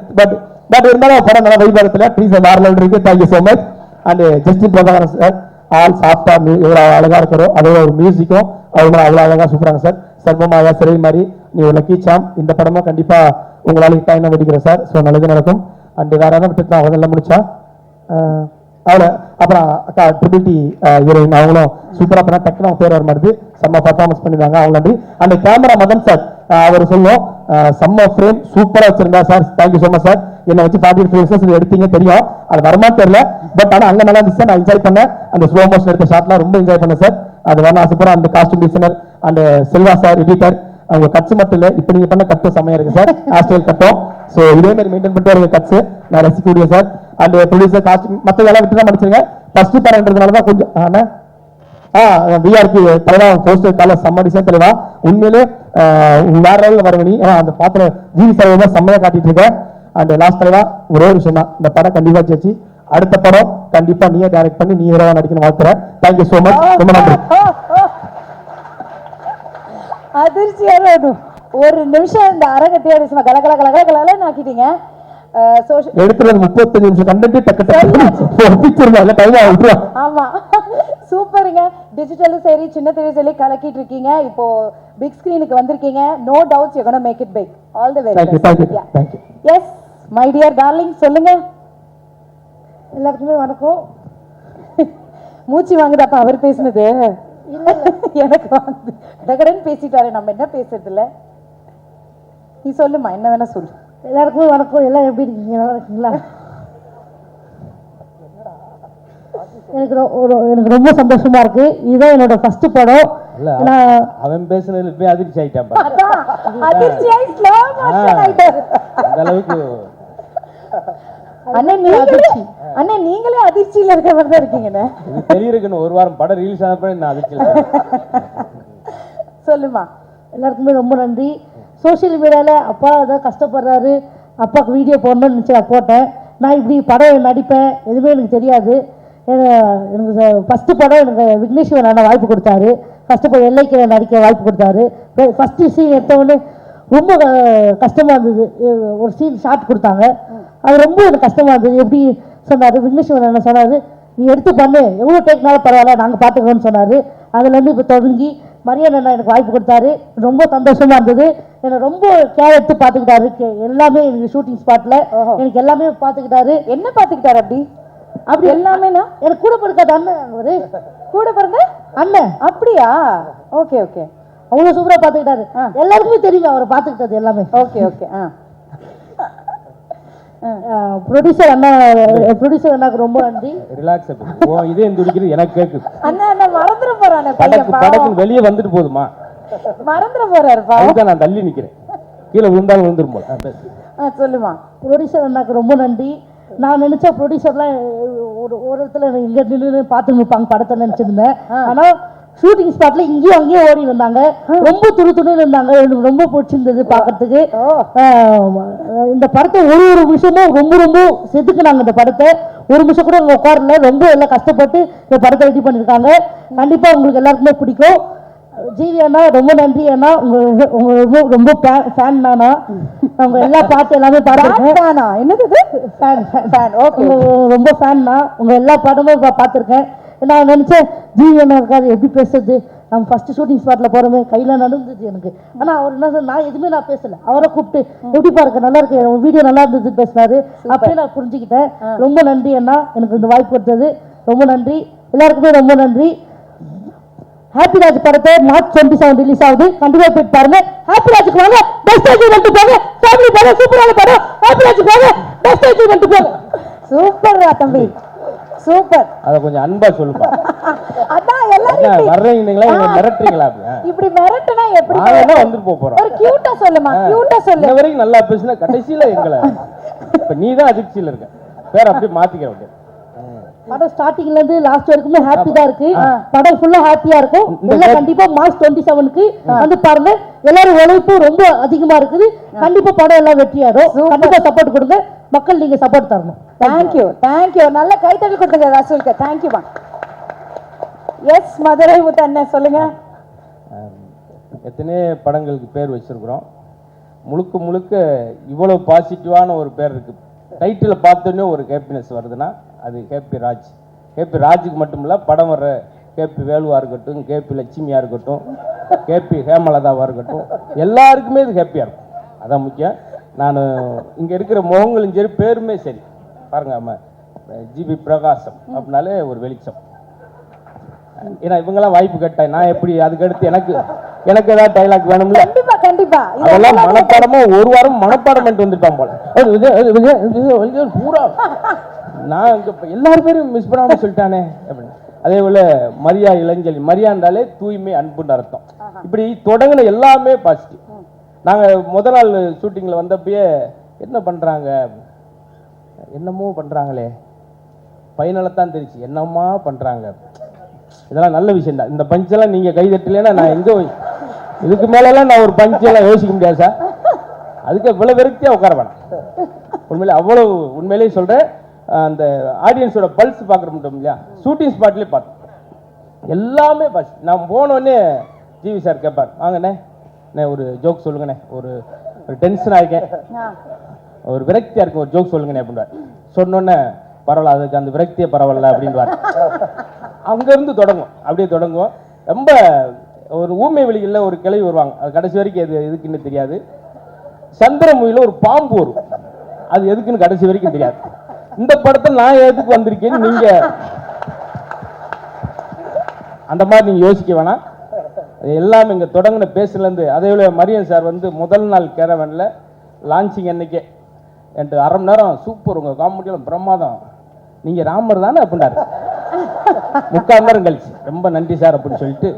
பட் இருந்தாலும் படம் நல்லா வைபாகத்துல டீச்சர் வேற லெவல் இருக்கு. Thank you so much. And Justin Prabhakaran sir, ஆள் சாப்பிட்டா எவ்வளோ அழகா இருக்கிறோம், அதோட ஒரு மியூசிக்கும் அவங்க அவ்வளோ அழகா சூப்பராங்க சார். சர்வமாயா சிறை மாதிரி நீ ஒரு லக்கி சாம், இந்த படமா கண்டிப்பா உங்களால டைம் வெடிக்கிறேன் சார். ஸோ நல்லது நடக்கும். அண்ட் வேற யாரும் விட்டு அவங்க எல்லாம் முடிச்சா அவ்வளோ. அப்புறம் அக்கா ட்ரிபிள் டி ஹீரோயின், அவங்களும் சூப்பராக பண்ணா, டக்குனு அவங்க பேர் வர மாட்டேது, செம்ம பர்ஃபார்மன்ஸ் பண்ணிருந்தாங்க, அவங்க நன்றி. அந்த கேமரா மதன் சார், அவர் சொல்லுவோம் செம்ம ஃப்ரேம் சூப்பரா வச்சிருந்தா sir. Thank you so much sir. என்னை வச்சு 40 ஃப்ரேம்ஸ் எடுத்தீங்க தெரியும், அது வரமா தெரியல, பட் ஆனால் அங்கே நல்லா இருந்துச்சு, நான் என்ஜாய் பண்ணேன். அந்த ஸ்லோ மோஷன் எடுத்த ஷாட்லாம் ரொம்ப என்ஜாய் பண்ணேன் சார். அது வேணா ஆசைப்படுறேன். அந்த costume designer and Selva sir editor, அவங்க கட்ஸ் மட்டும் இல்லை, இப்போ நீங்க பண்ண கட்டும் செம்மையா இருக்கு சார், ஹேர்ஸ்டைல் கட்டும். ஸோ இதே மாதிரி மெயின்டைன் பண்ணிட்டு வருங்க கட்ஸ், நான் ரசிக்கக்கூடிய சார். அண்ட் ப்ரொடியூசர் காஸ்டியூம் மற்ற எல்லாம் விட்டு தான் படிச்சிருங்க, ஃபர்ஸ்ட் படம்ன்றதுனால தான் கொஞ்சம் விஆர்பி தலைவா போஸ்டர் கால செம்ம டிசைன் தலைவா, உண்மையிலே வேற லெவலில் வரவனி. அந்த பாத்திரம் ஜிவி சார் செம்மையா காட்டிட்டு இருக்கேன். அண்ட் லாஸ்ட் தலைவா ஒரே ஒரு விஷயம் தான், இந்த படம் கண்டிப்பா ஜெயிச்சு அடுத்த படம் கண்டிப்பா நீயே டைரக்ட் பண்ணி நீ ஹீரோவா நடிக்கணும் வாழ்த்துறேன். தேங்க்யூ ஸோ மச், ரொம்ப நன்றி. அதிர்ச்சியான ஒரு நிமிஷம் இந்த அரங்கத்தையோட சும்மா கலகலன்னு ஆக்கிட்டீங்க. எடுத்துறது 35 நிமிஷம் கண்டென்ட் டக்கு டைம் ஆகும். ஆமா சூப்பருங்க. டிஜிட்டலும் சரி சின்ன திரையும் சரி கலக்கிட்டு இருக்கீங்க. இப்போ பிக் ஸ்கிரீனுக்கு வந்திருக்கீங்க. No doubts you gonna make it big. All the very best. Thank you. Yes my dear darling, சொல்லுங்க. எல்லாருக்குமே வணக்கம். மூச்சு வாங்குதாப்பா அவர் பேசுனது? எனக்கு வந்து கடகடன்னு பேசிட்டாரு, நம்ம என்ன பேசுறது இல்ல. நீ சொல்லுமா, என்ன வேணா சொல்லு. எல்லாருக்குமே வணக்கம். எல்லாம் எப்படி இருக்கீங்க? நல்லா இருக்கீங்களா? எனக்கு ரொம்ப சந்தோஷமா இருக்கு. இதுதான் என்னோட ஃபர்ஸ்ட் படம். அவன் பேசுனதுல போய் அதிர்ச்சி ஆயிட்டான். அந்த அளவுக்கு அண்ணே நீங்களே அதிர்ச்சியில இருக்க மாதிரி தான் இருக்கீங்கண்ணே. இது தெரியிருக்குன்னு ஒரு வாரம் படம் ரிலீஸ் ஆனப்ப நான் அதிர்ச்சியில் சொல்லுமா. எல்லாருக்குமே ரொம்ப நன்றி. சோஷியல் மீடியாவில் அப்பா ஏதாவது கஷ்டப்படுறாரு, அப்பாவுக்கு வீடியோ போடணும்னு நினச்சி நான் போட்டேன். நான் இப்படி படம் நடிப்பேன் எதுவுமே எனக்கு தெரியாது. எனக்கு ஃபஸ்ட்டு படம் எனக்கு விக்னேஸ்வரன் அண்ணா வாய்ப்பு கொடுத்தாரு. ஃபஸ்ட்டு படம் எல்லைக்கு நடிக்க வாய்ப்பு கொடுத்தாரு. ஃபஸ்ட்டு சீன் எடுத்தவொடனே ரொம்ப கஷ்டமாக இருந்தது. ஒரு சீன் ஷார்ட் கொடுத்தாங்க, அது ரொம்ப எனக்கு கஷ்டமாக இருந்தது. எப்படி சொன்னார் விக்னேஸ்வரன் அண்ணா சொன்னார், நீ எடுத்து பண்ணு, எவ்வளோ டேக்னாலும் பரவாயில்ல, நாங்கள் பார்த்துக்கோன்னு சொன்னார். அதுலேருந்து இப்போ தொடங்கி மரியாதை அண்ணா எனக்கு வாய்ப்பு கொடுத்தாரு. ரொம்ப சந்தோஷமாக இருந்தது. என்னை ரொம்ப கேர் எடுத்து பார்த்துக்கிட்டாரு. எல்லாமே எனக்கு ஷூட்டிங் ஸ்பாட்டில் எனக்கு எல்லாமே பார்த்துக்கிட்டாரு. என்ன பார்த்துக்கிட்டாரு? அப்படி எல்லாமேனா? எனக்கு கூட பிறக்காத அண்ணன், ஒரு கூட பிறந்த அண்ணன். அப்படியா? Okay okay. அவ்வளோ சூப்பராக பார்த்துக்கிட்டாரு. எல்லாருக்குமே தெரியும் அவரை பார்த்துக்கிட்டது எல்லாமே. Okay okay. ப்ரொடியூசர் அண்ணாக்கு ரொம்ப நன்றி. ரிலாக்ஸ். இதே துடிக்கிறது எனக்கு கேட்குது. அண்ணா மறந்துட போறானே, படத்துக்கு வெளியே வந்துட்டு போதுமா, மறந்துட போறாரு. அதுதான் நான் தள்ளி நிக்கிறேன், கீழே விழுந்தாலும் விழுந்துரும் போல. சொல்லுமா. ப்ரொடியூசர் அண்ணாக்கு ரொம்ப நன்றி. நான் நினைச்ச ப்ரொடியூசர்லாம் ஒரு இடத்துல இங்கே நின்று பார்த்து நிற்பாங்க படத்தை நினச்சிருந்தேன். ஆனால் ஷூட்டிங் ஸ்பாட்ல இங்கேயும் அங்கேயும் ஓடி இருந்தாங்க. ரொம்ப துணுன்னு இருந்தாங்க. எனக்கு ரொம்ப பிடிச்சிருந்தது பார்க்கறதுக்கு. இந்த படத்தை ஒரு விஷயமும் ரொம்ப செதுக்குனாங்க. இந்த படத்தை ஒரு நிமிஷம் கூட அவங்க உட்காரல. ரொம்ப எல்லாம் கஷ்டப்பட்டு இந்த படத்தை ரெடி பண்ணியிருக்காங்க. கண்டிப்பாக உங்களுக்கு எல்லாருக்குமே பிடிக்கும். ஜிவி அண்ணா ரொம்ப நன்றி அண்ணா. உங்க ரொம்ப ஃபேன் தானா? அவங்க எல்லா பாட்டு எல்லாமே பார்த்துருக்கேன். என்னது ரொம்ப ஃபேன் தான். உங்க எல்லா பாட்டுமே பார்த்துருக்கேன். நான் நினச்சேன் ஜிவி அண்ணா இருக்காது, எப்படி பேசுறது, நம்ம ஃபர்ஸ்ட் ஷூட்டிங் ஸ்பாட்டில் போகிறோமே, கையில் நடந்துச்சு எனக்கு. ஆனால் அவர் என்ன சொன்ன, நான் எதுவுமே நான் பேசலை. அவரை கூப்பிட்டு எப்படி பாருங்க நல்லா இருக்கு, வீடியோ நல்லா இருந்தது பேசினாரு. அப்படியே நான் புரிஞ்சுக்கிட்டேன். ரொம்ப நன்றி அண்ணா, எனக்கு இந்த வாய்ப்பு கொடுத்தது ரொம்ப நன்றி. எல்லாருக்குமே ரொம்ப நன்றி. ஹாப்பி ராஜ் படத்தை மார்ச் 27 ரிலீஸ் ஆகுது. கண்டிப்பாக போயிட்டு பாருங்க. ஹாப்பி ராஜுக்கு வாங்க, பெஸ்ட் என்ஜாய்மெண்ட் போங்க. ஃபேமிலி படம், சூப்பரான படம். ஹாப்பி ராஜுக்கு வாங்க, பெஸ்ட் என்ஜாய்மெண்ட் போங்க. சூப்பர்ரா தம்பி, சூப்பர். அத கொஞ்சம் அன்பா சொல்லுப்பா. அதான் எல்லாரும் வர்றீங்களா, மிரட்டுறீங்களா? இப்படி மிரட்டுனா எப்படி? நாங்க வந்து போறோம். ஒரு கியூட்டா சொல்லுமா, கியூட்டா சொல்லு. இந்த வரைக்கும் நல்லா பேசினா கடைசியில எங்களை இப்ப நீ தான் அதிர்ச்சியில இருக்க. வேற அப்படியே மாத்திக்க வேண்டிய படம் ஸ்டார்டிங்ல இருந்து லாஸ்ட் வரைக்குமே ஹாப்பி தான் இருக்கு. படம் ஃபுல்லா ஹாப்பியா இருக்கும். எல்லாம் கண்டிப்பா மார்ச் 27க்கு வந்து பாருங்க. எல்லாரும் உழைப்பு ரொம்ப அதிகமா இருக்குது. கண்டிப்பா படம் எல்லாம் வெற்றியாடும். கண்டிப்பா சப்போர்ட் கொடுங்க மக்கள், நீங்க சப்போர்ட் தரணும். தேங்க்யூ. நல்ல கைத்தட்டல் கொடுத்துங்க ரசூலுக்கு. தேங்க்யூமா. எஸ் மதுரை முத்தண்ணன் சொல்லுங்க. எத்தனை படங்களுக்கு பேர் வச்சிருக்கிறோம். முழுக்க இவ்வளவு பாசிட்டிவான ஒரு பேர் இருக்கு. டைட்டில் பார்த்தோன்னே ஒரு ஹாப்பினஸ் வருதுன்னா அது கேபி ராஜ். கேபி ராஜுக்கு மட்டும் இல்லை, படம் வர்ற கேபி வேலுவா இருக்கட்டும், கேபி லட்சுமியா இருக்கட்டும், கேபி ஹேமலதாவாக இருக்கட்டும், எல்லாருக்குமே இது ஹாப்பியாக இருக்கும். அதான் முக்கியம். நான் இங்கே இருக்கிற முகங்களும் சரி, பேருமே சரி பாருங்க. ஆமாம், ஜிபி பிரகாசம் அப்படின்னாலே ஒரு வெளிச்சம். ஏன்னா இவங்கெல்லாம் வாய்ப்பு கேட்டேன், நான் எப்படி அதுக்கடுத்து எனக்கு ஏதாவது டைலாக் வேணும்ல. கண்டிப்பா அதெல்லாம் மனப்பாடமா ஒரு வாரம் மனப்பாடம் பண்ணிட்டு வந்துட்டான் போல. பூரா நான் எல்லாரும் பேரும் மிஸ் பண்ணாம சொல்லிட்டானே அப்படின்னு. அதே போல மரியா இளஞ்சலி, மரியா இருந்தாலே தூய்மை அன்புன்னு அர்த்தம். இப்படி தொடங்கின எல்லாமே பாசிட்டிவ். நாங்க முதல் நாள் ஷூட்டிங்ல வந்தப்பயே என்ன பண்றாங்க, என்னமோ பண்றாங்களே, பையனத்தான் தெரிச்சு என்னமா பண்றாங்க. இதெல்லாம் நல்ல விஷயம் தான். இந்த பஞ்செல்லாம் நீங்க கை தட்டலைன்னா நான் எங்க இதுக்கு மேலெல்லாம் நான் ஒரு பஞ்செல்லாம் யோசிக்க முடியாது சார். அதுக்கு இவ்வளவு விரக்தியா உட்கார வேணாம். உண்மையிலே அவ்வளவு உண்மையிலேயே சொல்றேன். அந்த ஆடியன்ஸோட பல்ஸ் பார்க்குற மட்டும் இல்லையா, ஷூட்டிங் ஸ்பாட்லேயே பார்த்தேன் எல்லாமே பஸ். நான் போனோடனே ஜிவி சார் கேட்பார், வாங்கண்ணே ஒரு ஜோக் சொல்லுங்கண்ணே, ஒரு டென்ஷன் ஆகிருக்கேன், ஒரு விரக்தியாக இருக்கும், ஒரு ஜோக் சொல்லுங்கண்ணே அப்படின்வார். சொன்னோன்னே பரவாயில்ல, அதுக்கு அந்த விரக்தியே பரவாயில்ல அப்படின்வார். அங்கேருந்து தொடங்கும், அப்படியே தொடங்குவோம். ரொம்ப ஒரு ஊமை வெளிகளில் ஒரு கிளவி வருவாங்க, அது கடைசி வரைக்கும் எது எதுக்குன்னு தெரியாது. சந்திரமுகியில் ஒரு பாம்பு வரும், அது எதுக்குன்னு கடைசி வரைக்கும் தெரியாது. இந்த படத்தை நான் எதுக்கு வந்திருக்கேன்னு நீங்க அந்த மாதிரி நீங்க யோசிக்க வேணாம். அது எல்லாமே இங்கே தொடங்கின பேசுலேருந்து அதே போல் மரியன் சார் வந்து முதல் நாள் கேரவனில் லான்ச்சிங் அன்னைக்கே என்கிட்ட அரை மணி நேரம் சூப்பர் உங்கள் காமெடியெல்லாம் பிரமாதம் நீங்கள் ராமர் தானே அப்படின்னாரு. 3/4 மணி நேரம் கழிச்சு ரொம்ப நன்றி சார் அப்படின்னு சொல்லிட்டு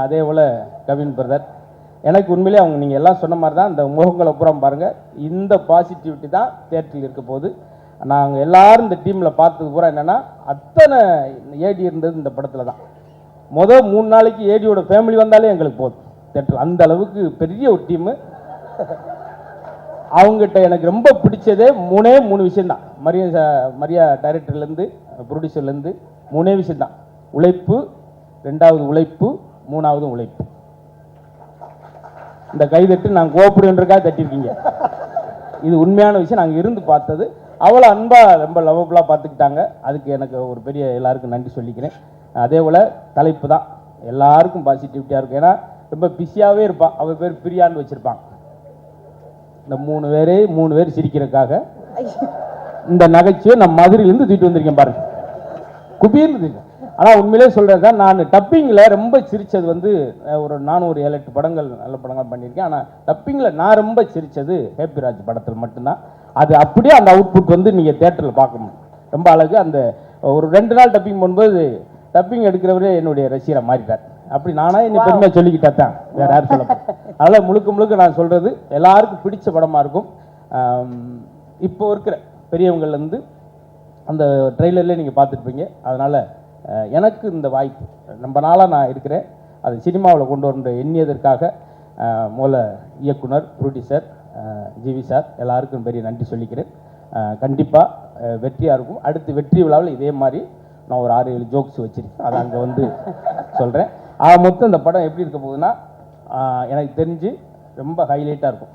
அதே போல் கவின் பிரதர் எனக்கு உண்மையிலே அவங்க நீங்கள் எல்லாம் சொன்ன மாதிரி தான் இந்த முகங்களை பூரா பாருங்கள். இந்த பாசிட்டிவிட்டி தான் தேட்டரில் இருக்க போது. நாங்கள் எல்லாரும் இந்த டீமில் பார்த்தது பூரா என்னென்னா அத்தனை ஏடி இருந்தது இந்த படத்தில் தான். மொதல் 3 நாளைக்கு ஏடியோட ஃபேமிலி வந்தாலே எங்களுக்கு போதும் தேட்டரில். அந்த அளவுக்கு பெரிய ஒரு டீமு. அவங்ககிட்ட எனக்கு ரொம்ப பிடிச்சதே 3 விஷயந்தான். மரியா டைரக்டர்லேருந்து ப்ரொடியூசர்லேருந்து 3 விஷயந்தான். உழைப்பு, 2வது உழைப்பு, 3வது உழைப்பு. இந்த கைதட்டு நாங்கள் கோபுரன்றக்காக தட்டியிருக்கீங்க. இது உண்மையான விஷயம். நாங்கள் இருந்து பார்த்தது. அவ்வளோ அன்பாக ரொம்ப லவ்வபுளாக பார்த்துக்கிட்டாங்க. அதுக்கு எனக்கு ஒரு பெரிய எல்லாருக்கும் நன்றி சொல்லிக்கிறேன். அதே போல் தலைப்பு தான் எல்லாருக்கும் பாசிட்டிவிட்டியாக இருக்கும். ஏன்னா ரொம்ப பிஸியாகவே இருப்பான். அவள் பேர் பிரியான்னு வச்சுருப்பான். இந்த 3 பேர் சிரிக்கிறதுக்காக இந்த நகைச்சுவை நம்ம மதுரையிலேருந்து தூக்கிட்டு வந்திருக்கேன் பாருங்க. குபீர்னு. ஆனால் உண்மையிலே சொல்கிறது தான், நான் டப்பிங்கில் ரொம்ப சிரித்தது வந்து நானும் ஒரு 7-8 படங்கள் நல்ல படங்கள் பண்ணியிருக்கேன். ஆனால் டப்பிங்கில் நான் ரொம்ப சிரித்தது ஹேப்பிராஜ் படத்தில் மட்டும்தான். அது அப்படியே அந்த அவுட்புட் வந்து நீங்கள் தேட்டரில் பார்க்கணும். ரொம்ப அழகு. அந்த ஒரு 2 நாள் டப்பிங் பண்ணும்போது டப்பிங் எடுக்கிறவரே என்னுடைய ரசிகரை மாறிட்டார். அப்படி நானாக என்னை பெருமையாக சொல்லிக்கிட்டா தான், வேறு யாரும் சொல்லப்போம். அதனால் முழுக்க நான் சொல்கிறது எல்லாருக்கும் பிடிச்ச படமாக இருக்கும். இப்போ இருக்கிற பெரியவங்கள்லேருந்து அந்த ட்ரெய்லர்லேயே நீங்கள் பார்த்துருப்பீங்க. அதனால் எனக்கு இந்த வாய்ப்பு ரொம்ப நாளாக நான் இருக்கிறேன். அது சினிமாவில் கொண்டு வர எண்ணியதற்காக மூல இயக்குனர், ப்ரொடியூசர் ஜிவி சார் எல்லாருக்கும் பெரிய நன்றி சொல்லிக்கிறேன். கண்டிப்பாக வெற்றியாக இருக்கும். அடுத்து வெற்றி விழாவில் இதே மாதிரி நான் ஒரு 6-7 ஜோக்ஸ் வச்சுருக்கேன். அதை அங்கே வந்து சொல்கிறேன். மொத்தம் இந்த படம் எப்படி இருக்க போகுதுன்னா எனக்கு தெரிஞ்சு ரொம்ப ஹைலைட்டாக இருக்கும்.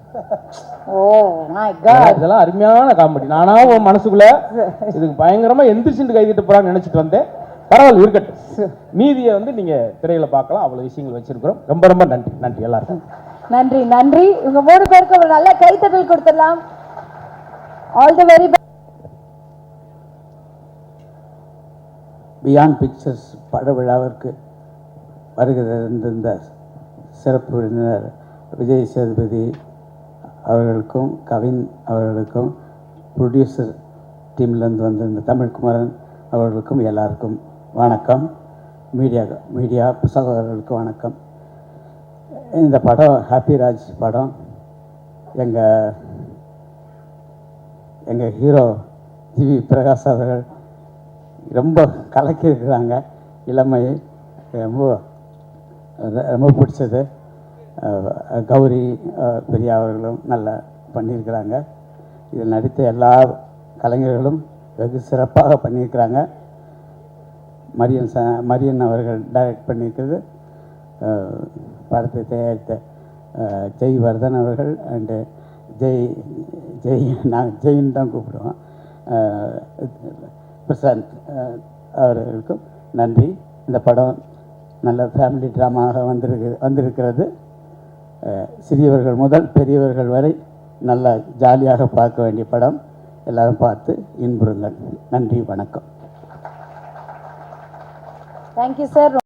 இதெல்லாம் அருமையான காமெடி. நானாக மனசுக்குள்ளே இதுக்கு பயங்கரமாக எந்திரிச்சுட்டு கைதிட்டு போகிறான்னு நினச்சிட்டு வந்தேன். பரவாயில்ல, இருக்கட்டும். மீதியை வந்து நீங்கள் திரையில் பார்க்கலாம். அவ்வளோ விஷயங்கள் வச்சுருக்கிறோம். ரொம்ப நன்றி எல்லாருக்கும். நன்றி. இவங்க 3 பேருக்கு ஒரு நல்ல கைத்தட்டல் கொடுத்துடலாம். All the very best. Beyond pictures பட விழாவிற்கு வருகிற இந்த சிறப்பு விருந்தினர் விஜய் சேதுபதி அவர்களுக்கும், கவின் அவர்களுக்கும், ப்ரொடியூசர் டீம்லேருந்து வந்திருந்த தமிழ்குமரன் அவர்களுக்கும் எல்லாருக்கும் வணக்கம். மீடியா சகோதரர்களுக்கு வணக்கம். இந்த படம் ஹாப்பிராஜ் படம். எங்கள் ஹீரோ ஜிவி பிரகாஷ் அவர்கள் ரொம்ப கலக்கியிருக்கிறாங்க. இளமை ரொம்ப பிடிச்சது. கௌரி பிரியா அவர்களும் நல்லா பண்ணியிருக்கிறாங்க. இதில் நடித்த எல்லா கலைஞர்களும் வெகு சிறப்பாக பண்ணியிருக்கிறாங்க. மரியன் அவர்கள் டைரக்ட் பண்ணியிருக்கிறது. படத்தை தயாரித்த ஜெய்வர்தன் அவர்கள் அண்டு நாங்கள் ஜெயின்னு தான் கூப்பிடுவோம். பிரசாந்த் அவர்களுக்கும் நன்றி. இந்த படம் நல்ல ஃபேமிலி ட்ராமாக வந்திருக்கிறது. சிறியவர்கள் முதல் பெரியவர்கள் வரை நல்லா ஜாலியாக பார்க்க வேண்டிய படம். எல்லாரும் பார்த்து இன்புறுங்கள். நன்றி, வணக்கம். Thank you sir.